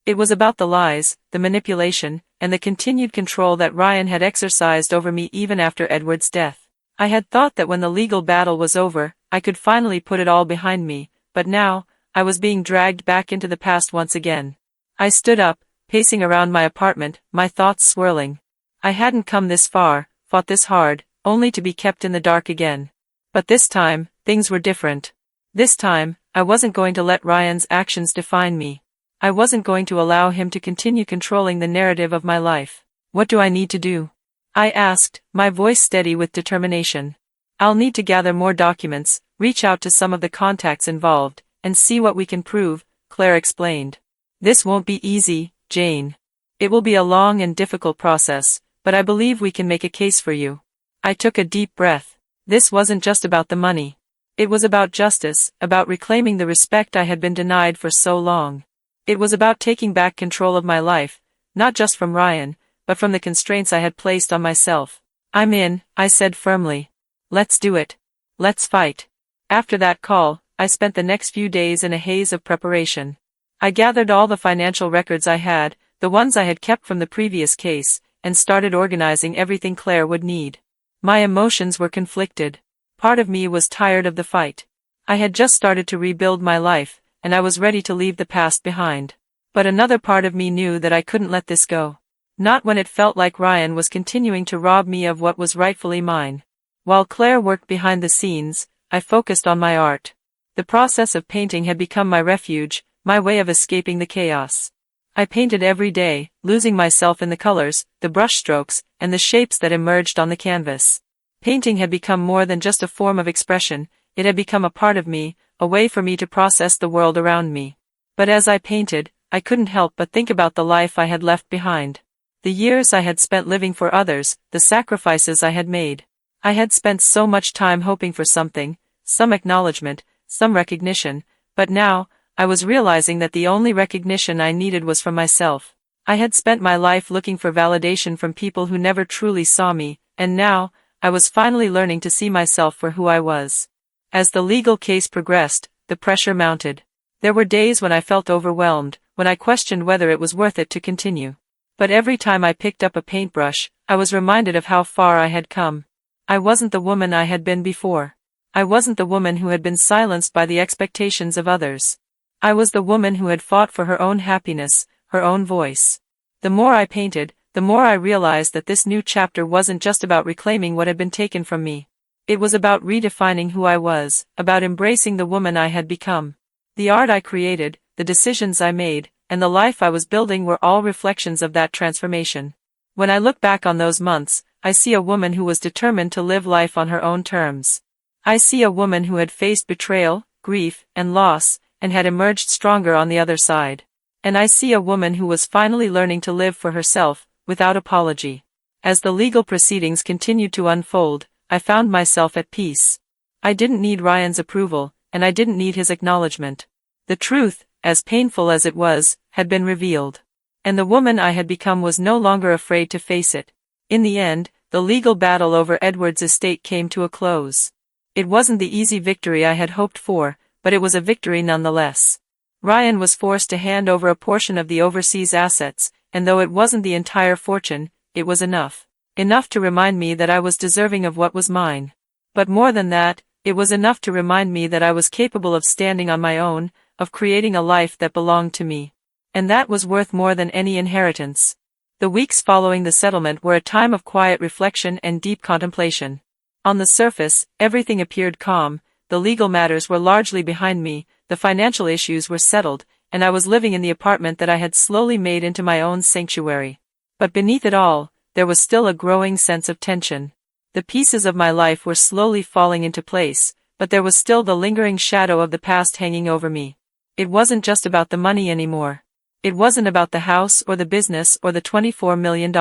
Speaker 1: It was about the lies, the manipulation, and the continued control that Ryan had exercised over me even after Edward's death. I had thought that when the legal battle was over, I could finally put it all behind me, but now, I was being dragged back into the past once again. I stood up, pacing around my apartment, my thoughts swirling. I hadn't come this far, fought this hard, only to be kept in the dark again. But this time, things were different. This time, I wasn't going to let Ryan's actions define me. I wasn't going to allow him to continue controlling the narrative of my life. "What do I need to do?" I asked, my voice steady with determination. "I'll need to gather more documents, reach out to some of the contacts involved, and see what we can prove," Claire explained. "This won't be easy, Jane. It will be a long and difficult process, but I believe we can make a case for you." I took a deep breath. This wasn't just about the money. It was about justice, about reclaiming the respect I had been denied for so long. It was about taking back control of my life, not just from Ryan, but from the constraints I had placed on myself. "I'm in," I said firmly. "Let's do it. Let's fight." After that call, I spent the next few days in a haze of preparation. I gathered all the financial records I had, the ones I had kept from the previous case, and started organizing everything Claire would need. My emotions were conflicted. Part of me was tired of the fight. I had just started to rebuild my life, and I was ready to leave the past behind. But another part of me knew that I couldn't let this go. Not when it felt like Ryan was continuing to rob me of what was rightfully mine. While Claire worked behind the scenes, I focused on my art. The process of painting had become my refuge, my way of escaping the chaos. I painted every day, losing myself in the colors, the brushstrokes, and the shapes that emerged on the canvas. Painting had become more than just a form of expression, it had become a part of me, a way for me to process the world around me. But as I painted, I couldn't help but think about the life I had left behind. The years I had spent living for others, the sacrifices I had made. I had spent so much time hoping for something, some acknowledgement, some recognition, but now, I was realizing that the only recognition I needed was from myself. I had spent my life looking for validation from people who never truly saw me, and now, I was finally learning to see myself for who I was. As the legal case progressed, the pressure mounted. There were days when I felt overwhelmed, when I questioned whether it was worth it to continue. But every time I picked up a paintbrush, I was reminded of how far I had come. I wasn't the woman I had been before. I wasn't the woman who had been silenced by the expectations of others. I was the woman who had fought for her own happiness, her own voice. The more I painted, the more I realized that this new chapter wasn't just about reclaiming what had been taken from me. It was about redefining who I was, about embracing the woman I had become. The art I created, the decisions I made, and the life I was building were all reflections of that transformation. When I look back on those months, I see a woman who was determined to live life on her own terms. I see a woman who had faced betrayal, grief, and loss, and had emerged stronger on the other side. And I see a woman who was finally learning to live for herself, without apology. As the legal proceedings continued to unfold, I found myself at peace. I didn't need Ryan's approval, and I didn't need his acknowledgement. The truth, as painful as it was, had been revealed. And the woman I had become was no longer afraid to face it. In the end, the legal battle over Edward's estate came to a close. It wasn't the easy victory I had hoped for, but it was a victory nonetheless. Ryan was forced to hand over a portion of the overseas assets, and though it wasn't the entire fortune, it was enough. Enough to remind me that I was deserving of what was mine. But more than that, it was enough to remind me that I was capable of standing on my own, of creating a life that belonged to me. And that was worth more than any inheritance. The weeks following the settlement were a time of quiet reflection and deep contemplation. On the surface, everything appeared calm, the legal matters were largely behind me, the financial issues were settled, and I was living in the apartment that I had slowly made into my own sanctuary. But beneath it all, there was still a growing sense of tension. The pieces of my life were slowly falling into place, but there was still the lingering shadow of the past hanging over me. It wasn't just about the money anymore. It wasn't about the house or the business or the $24 million.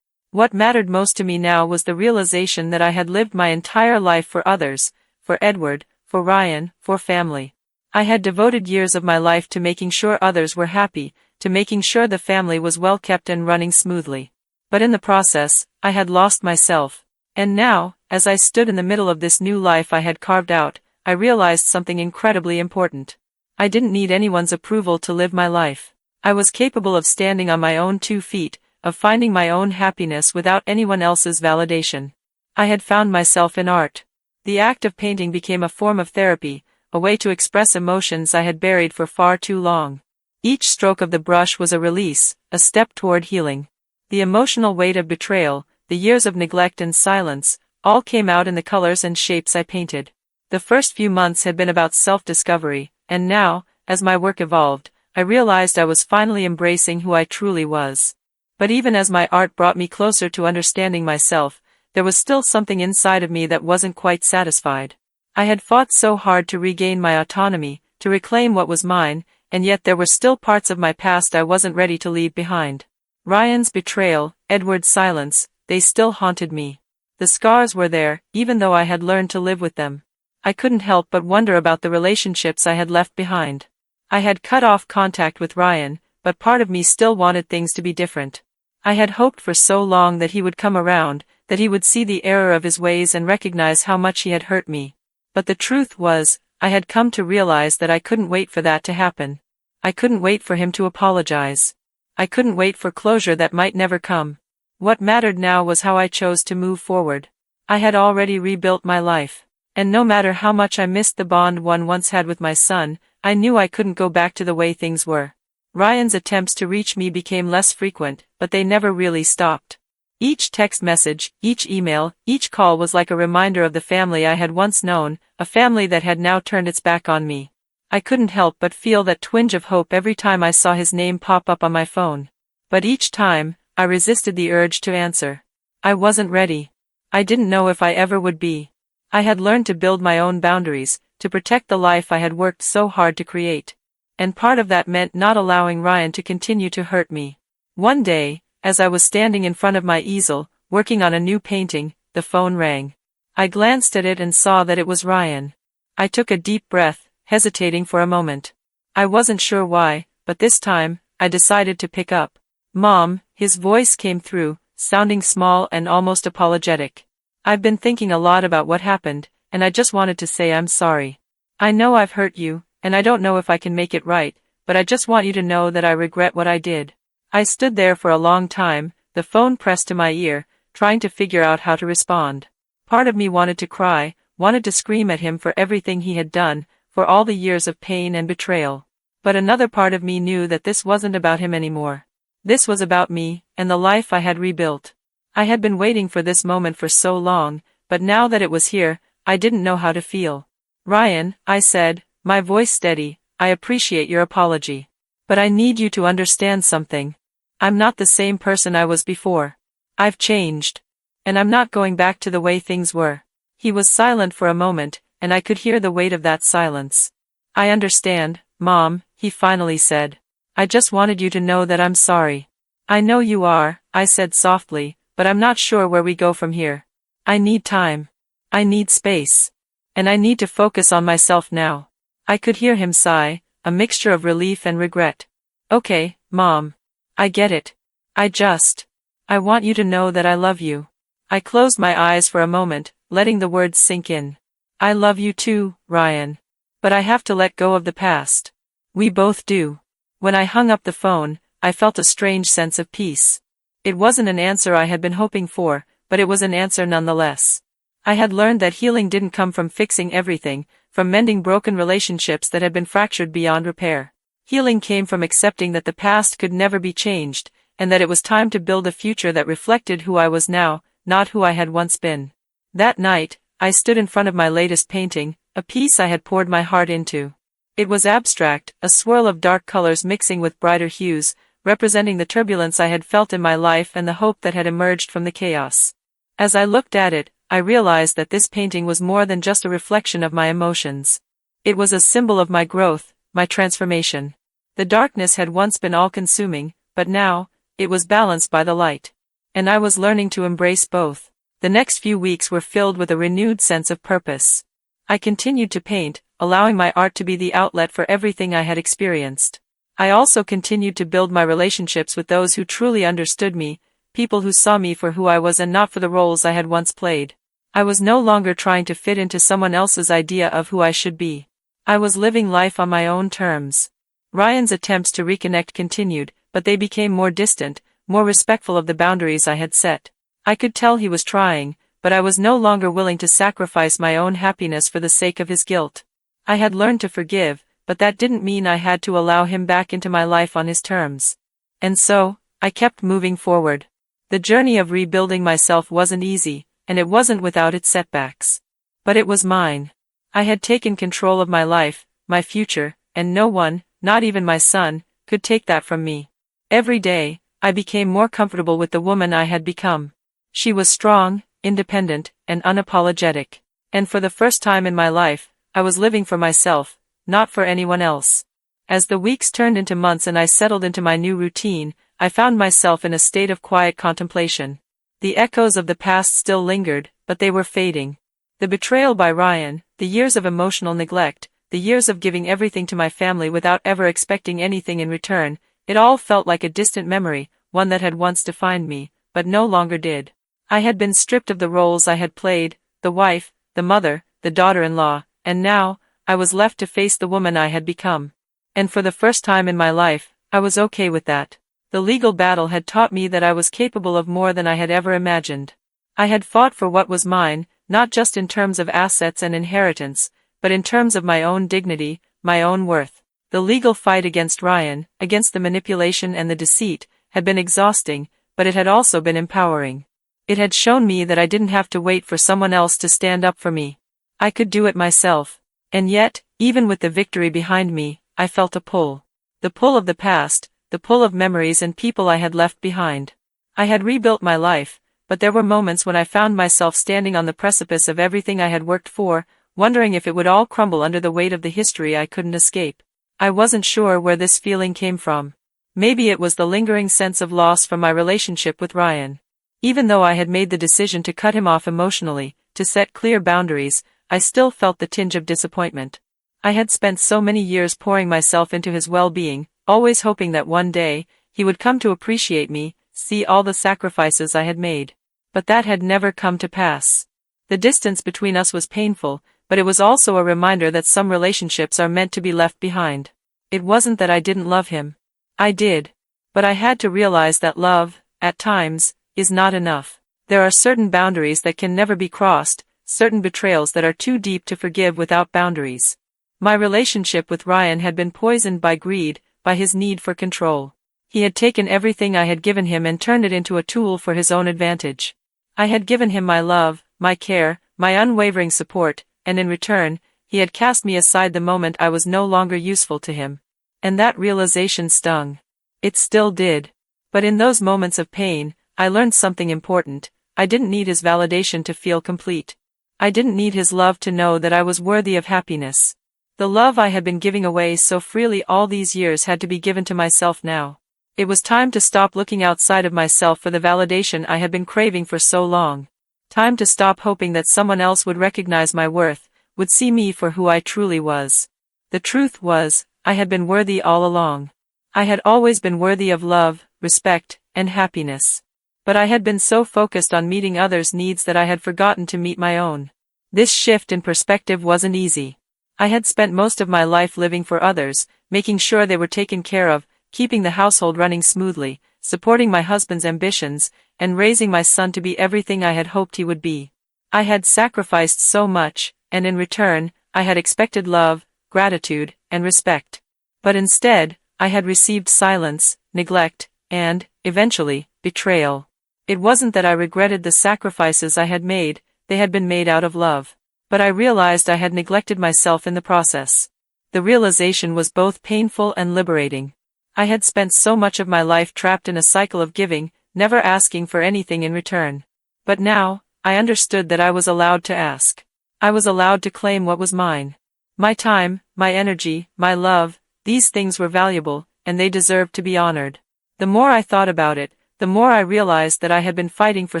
Speaker 1: What mattered most to me now was the realization that I had lived my entire life for others, for Edward, for Ryan, for family. I had devoted years of my life to making sure others were happy, to making sure the family was well kept and running smoothly. But in the process, I had lost myself. And now, as I stood in the middle of this new life I had carved out, I realized something incredibly important. I didn't need anyone's approval to live my life. I was capable of standing on my own 2 feet, of finding my own happiness without anyone else's validation. I had found myself in art. The act of painting became a form of therapy, a way to express emotions I had buried for far too long. Each stroke of the brush was a release, a step toward healing. The emotional weight of betrayal, the years of neglect and silence, all came out in the colors and shapes I painted. The first few months had been about self-discovery, and now, as my work evolved, I realized I was finally embracing who I truly was. But even as my art brought me closer to understanding myself, there was still something inside of me that wasn't quite satisfied. I had fought so hard to regain my autonomy, to reclaim what was mine, and yet there were still parts of my past I wasn't ready to leave behind. Ryan's betrayal, Edward's silence, they still haunted me. The scars were there, even though I had learned to live with them. I couldn't help but wonder about the relationships I had left behind. I had cut off contact with Ryan, but part of me still wanted things to be different. I had hoped for so long that he would come around, that he would see the error of his ways and recognize how much he had hurt me. But the truth was, I had come to realize that I couldn't wait for that to happen. I couldn't wait for him to apologize. I couldn't wait for closure that might never come. What mattered now was how I chose to move forward. I had already rebuilt my life. And no matter how much I missed the bond one once had with my son, I knew I couldn't go back to the way things were. Ryan's attempts to reach me became less frequent, but they never really stopped. Each text message, each email, each call was like a reminder of the family I had once known, a family that had now turned its back on me. I couldn't help but feel that twinge of hope every time I saw his name pop up on my phone. But each time, I resisted the urge to answer. I wasn't ready. I didn't know if I ever would be. I had learned to build my own boundaries, to protect the life I had worked so hard to create. And part of that meant not allowing Ryan to continue to hurt me. One day, as I was standing in front of my easel, working on a new painting, the phone rang. I glanced at it and saw that it was Ryan. I took a deep breath, hesitating for a moment. I wasn't sure why, but this time, I decided to pick up. "Mom," his voice came through, sounding small and almost apologetic. "I've been thinking a lot about what happened, and I just wanted to say I'm sorry. I know I've hurt you, and I don't know if I can make it right, but I just want you to know that I regret what I did." I stood there for a long time, the phone pressed to my ear, trying to figure out how to respond. Part of me wanted to cry, wanted to scream at him for everything he had done, for all the years of pain and betrayal. But another part of me knew that this wasn't about him anymore. This was about me, and the life I had rebuilt. I had been waiting for this moment for so long, but now that it was here, I didn't know how to feel. "Ryan," I said, my voice steady, "I appreciate your apology. But I need you to understand something. I'm not the same person I was before. I've changed. And I'm not going back to the way things were." He was silent for a moment, and I could hear the weight of that silence. "I understand, Mom," he finally said. "I just wanted you to know that I'm sorry." "I know you are," I said softly, "but I'm not sure where we go from here. I need time. I need space. And I need to focus on myself now." I could hear him sigh, a mixture of relief and regret. "Okay, Mom. I get it. I want you to know that I love you." I closed my eyes for a moment, letting the words sink in. "I love you too, Ryan. But I have to let go of the past." "We both do." When I hung up the phone, I felt a strange sense of peace. It wasn't an answer I had been hoping for, but it was an answer nonetheless. I had learned that healing didn't come from fixing everything, from mending broken relationships that had been fractured beyond repair. Healing came from accepting that the past could never be changed, and that it was time to build a future that reflected who I was now, not who I had once been. That night, I stood in front of my latest painting, a piece I had poured my heart into. It was abstract, a swirl of dark colors mixing with brighter hues, representing the turbulence I had felt in my life and the hope that had emerged from the chaos. As I looked at it, I realized that this painting was more than just a reflection of my emotions. It was a symbol of my growth, my transformation. The darkness had once been all-consuming, but now, it was balanced by the light. And I was learning to embrace both. The next few weeks were filled with a renewed sense of purpose. I continued to paint, allowing my art to be the outlet for everything I had experienced. I also continued to build my relationships with those who truly understood me, people who saw me for who I was and not for the roles I had once played. I was no longer trying to fit into someone else's idea of who I should be. I was living life on my own terms. Ryan's attempts to reconnect continued, but they became more distant, more respectful of the boundaries I had set. I could tell he was trying, but I was no longer willing to sacrifice my own happiness for the sake of his guilt. I had learned to forgive, but that didn't mean I had to allow him back into my life on his terms. And so, I kept moving forward. The journey of rebuilding myself wasn't easy, and it wasn't without its setbacks. But it was mine. I had taken control of my life, my future, and no one, not even my son, could take that from me. Every day, I became more comfortable with the woman I had become. She was strong, independent, and unapologetic. And for the first time in my life, I was living for myself, not for anyone else. As the weeks turned into months and I settled into my new routine, I found myself in a state of quiet contemplation. The echoes of the past still lingered, but they were fading. The betrayal by Ryan, the years of emotional neglect, the years of giving everything to my family without ever expecting anything in return, it all felt like a distant memory, one that had once defined me, but no longer did. I had been stripped of the roles I had played, the wife, the mother, the daughter-in-law, and now, I was left to face the woman I had become. And for the first time in my life, I was okay with that. The legal battle had taught me that I was capable of more than I had ever imagined. I had fought for what was mine, not just in terms of assets and inheritance, but in terms of my own dignity, my own worth. The legal fight against Ryan, against the manipulation and the deceit, had been exhausting, but it had also been empowering. It had shown me that I didn't have to wait for someone else to stand up for me. I could do it myself. And yet, even with the victory behind me, I felt a pull. The pull of the past, the pull of memories and people I had left behind. I had rebuilt my life, but there were moments when I found myself standing on the precipice of everything I had worked for, wondering if it would all crumble under the weight of the history I couldn't escape. I wasn't sure where this feeling came from. Maybe it was the lingering sense of loss from my relationship with Ryan. Even though I had made the decision to cut him off emotionally, to set clear boundaries, I still felt the tinge of disappointment. I had spent so many years pouring myself into his well-being, always hoping that one day, he would come to appreciate me, see all the sacrifices I had made. But that had never come to pass. The distance between us was painful, but it was also a reminder that some relationships are meant to be left behind. It wasn't that I didn't love him. I did. But I had to realize that love, at times, is not enough. There are certain boundaries that can never be crossed, certain betrayals that are too deep to forgive without boundaries. My relationship with Ryan had been poisoned by greed, by his need for control. He had taken everything I had given him and turned it into a tool for his own advantage. I had given him my love, my care, my unwavering support, and in return, he had cast me aside the moment I was no longer useful to him. And that realization stung. It still did. But in those moments of pain, I learned something important. I didn't need his validation to feel complete. I didn't need his love to know that I was worthy of happiness. The love I had been giving away so freely all these years had to be given to myself now. It was time to stop looking outside of myself for the validation I had been craving for so long. Time to stop hoping that someone else would recognize my worth, would see me for who I truly was. The truth was, I had been worthy all along. I had always been worthy of love, respect, and happiness. But I had been so focused on meeting others' needs that I had forgotten to meet my own. This shift in perspective wasn't easy. I had spent most of my life living for others, making sure they were taken care of, keeping the household running smoothly, supporting my husband's ambitions, and raising my son to be everything I had hoped he would be. I had sacrificed so much, and in return, I had expected love, gratitude, and respect. But instead, I had received silence, neglect, and, eventually, betrayal. It wasn't that I regretted the sacrifices I had made, they had been made out of love. But I realized I had neglected myself in the process. The realization was both painful and liberating. I had spent so much of my life trapped in a cycle of giving, never asking for anything in return. But now, I understood that I was allowed to ask. I was allowed to claim what was mine. My time, my energy, my love, these things were valuable, and they deserved to be honored. The more I thought about it, the more I realized that I had been fighting for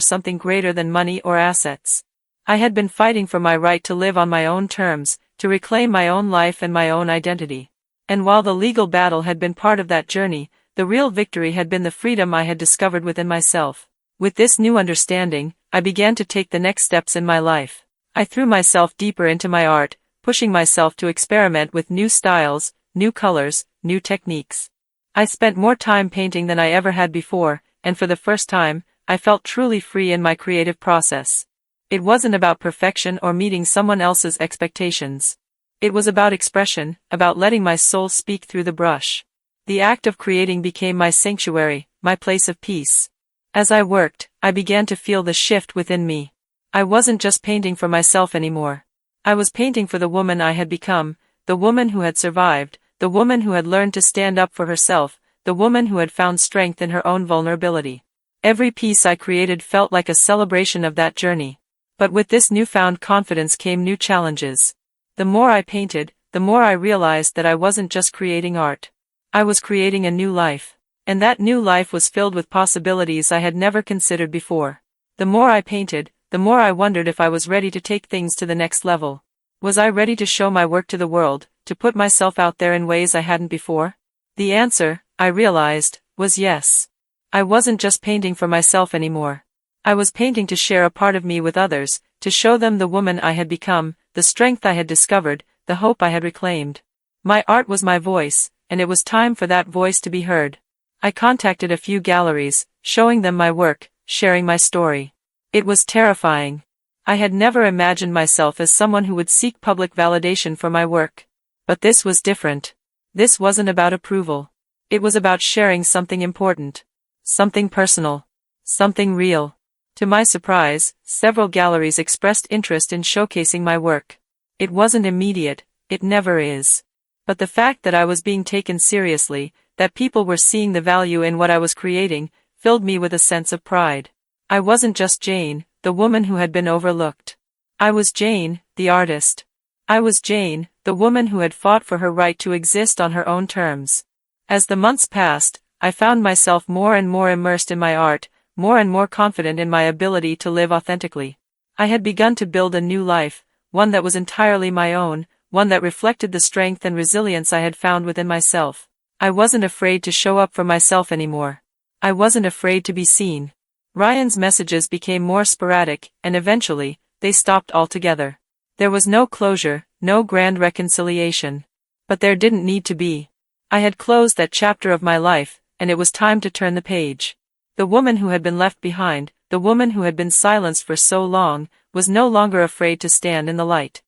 Speaker 1: something greater than money or assets. I had been fighting for my right to live on my own terms, to reclaim my own life and my own identity. And while the legal battle had been part of that journey, the real victory had been the freedom I had discovered within myself. With this new understanding, I began to take the next steps in my life. I threw myself deeper into my art, pushing myself to experiment with new styles, new colors, new techniques. I spent more time painting than I ever had before, and for the first time, I felt truly free in my creative process. It wasn't about perfection or meeting someone else's expectations. It was about expression, about letting my soul speak through the brush. The act of creating became my sanctuary, my place of peace. As I worked, I began to feel the shift within me. I wasn't just painting for myself anymore. I was painting for the woman I had become, the woman who had survived, the woman who had learned to stand up for herself, the woman who had found strength in her own vulnerability. Every piece I created felt like a celebration of that journey. But with this newfound confidence came new challenges. The more I painted, the more I realized that I wasn't just creating art. I was creating a new life. And that new life was filled with possibilities I had never considered before. The more I painted, the more I wondered if I was ready to take things to the next level. Was I ready to show my work to the world, to put myself out there in ways I hadn't before? The answer, I realized, was yes. I wasn't just painting for myself anymore. I was painting to share a part of me with others, to show them the woman I had become, the strength I had discovered, the hope I had reclaimed. My art was my voice, and it was time for that voice to be heard. I contacted a few galleries, showing them my work, sharing my story. It was terrifying. I had never imagined myself as someone who would seek public validation for my work. But this was different. This wasn't about approval. It was about sharing something important. Something personal. Something real. To my surprise, several galleries expressed interest in showcasing my work. It wasn't immediate, it never is. But the fact that I was being taken seriously, that people were seeing the value in what I was creating, filled me with a sense of pride. I wasn't just Jane, the woman who had been overlooked. I was Jane, the artist. I was Jane, the woman who had fought for her right to exist on her own terms. As the months passed, I found myself more and more immersed in my art, more and more confident in my ability to live authentically. I had begun to build a new life, one that was entirely my own, one that reflected the strength and resilience I had found within myself. I wasn't afraid to show up for myself anymore. I wasn't afraid to be seen. Ryan's messages became more sporadic, and eventually, they stopped altogether. There was no closure, no grand reconciliation. But there didn't need to be. I had closed that chapter of my life, and it was time to turn the page. The woman who had been left behind, the woman who had been silenced for so long, was no longer afraid to stand in the light.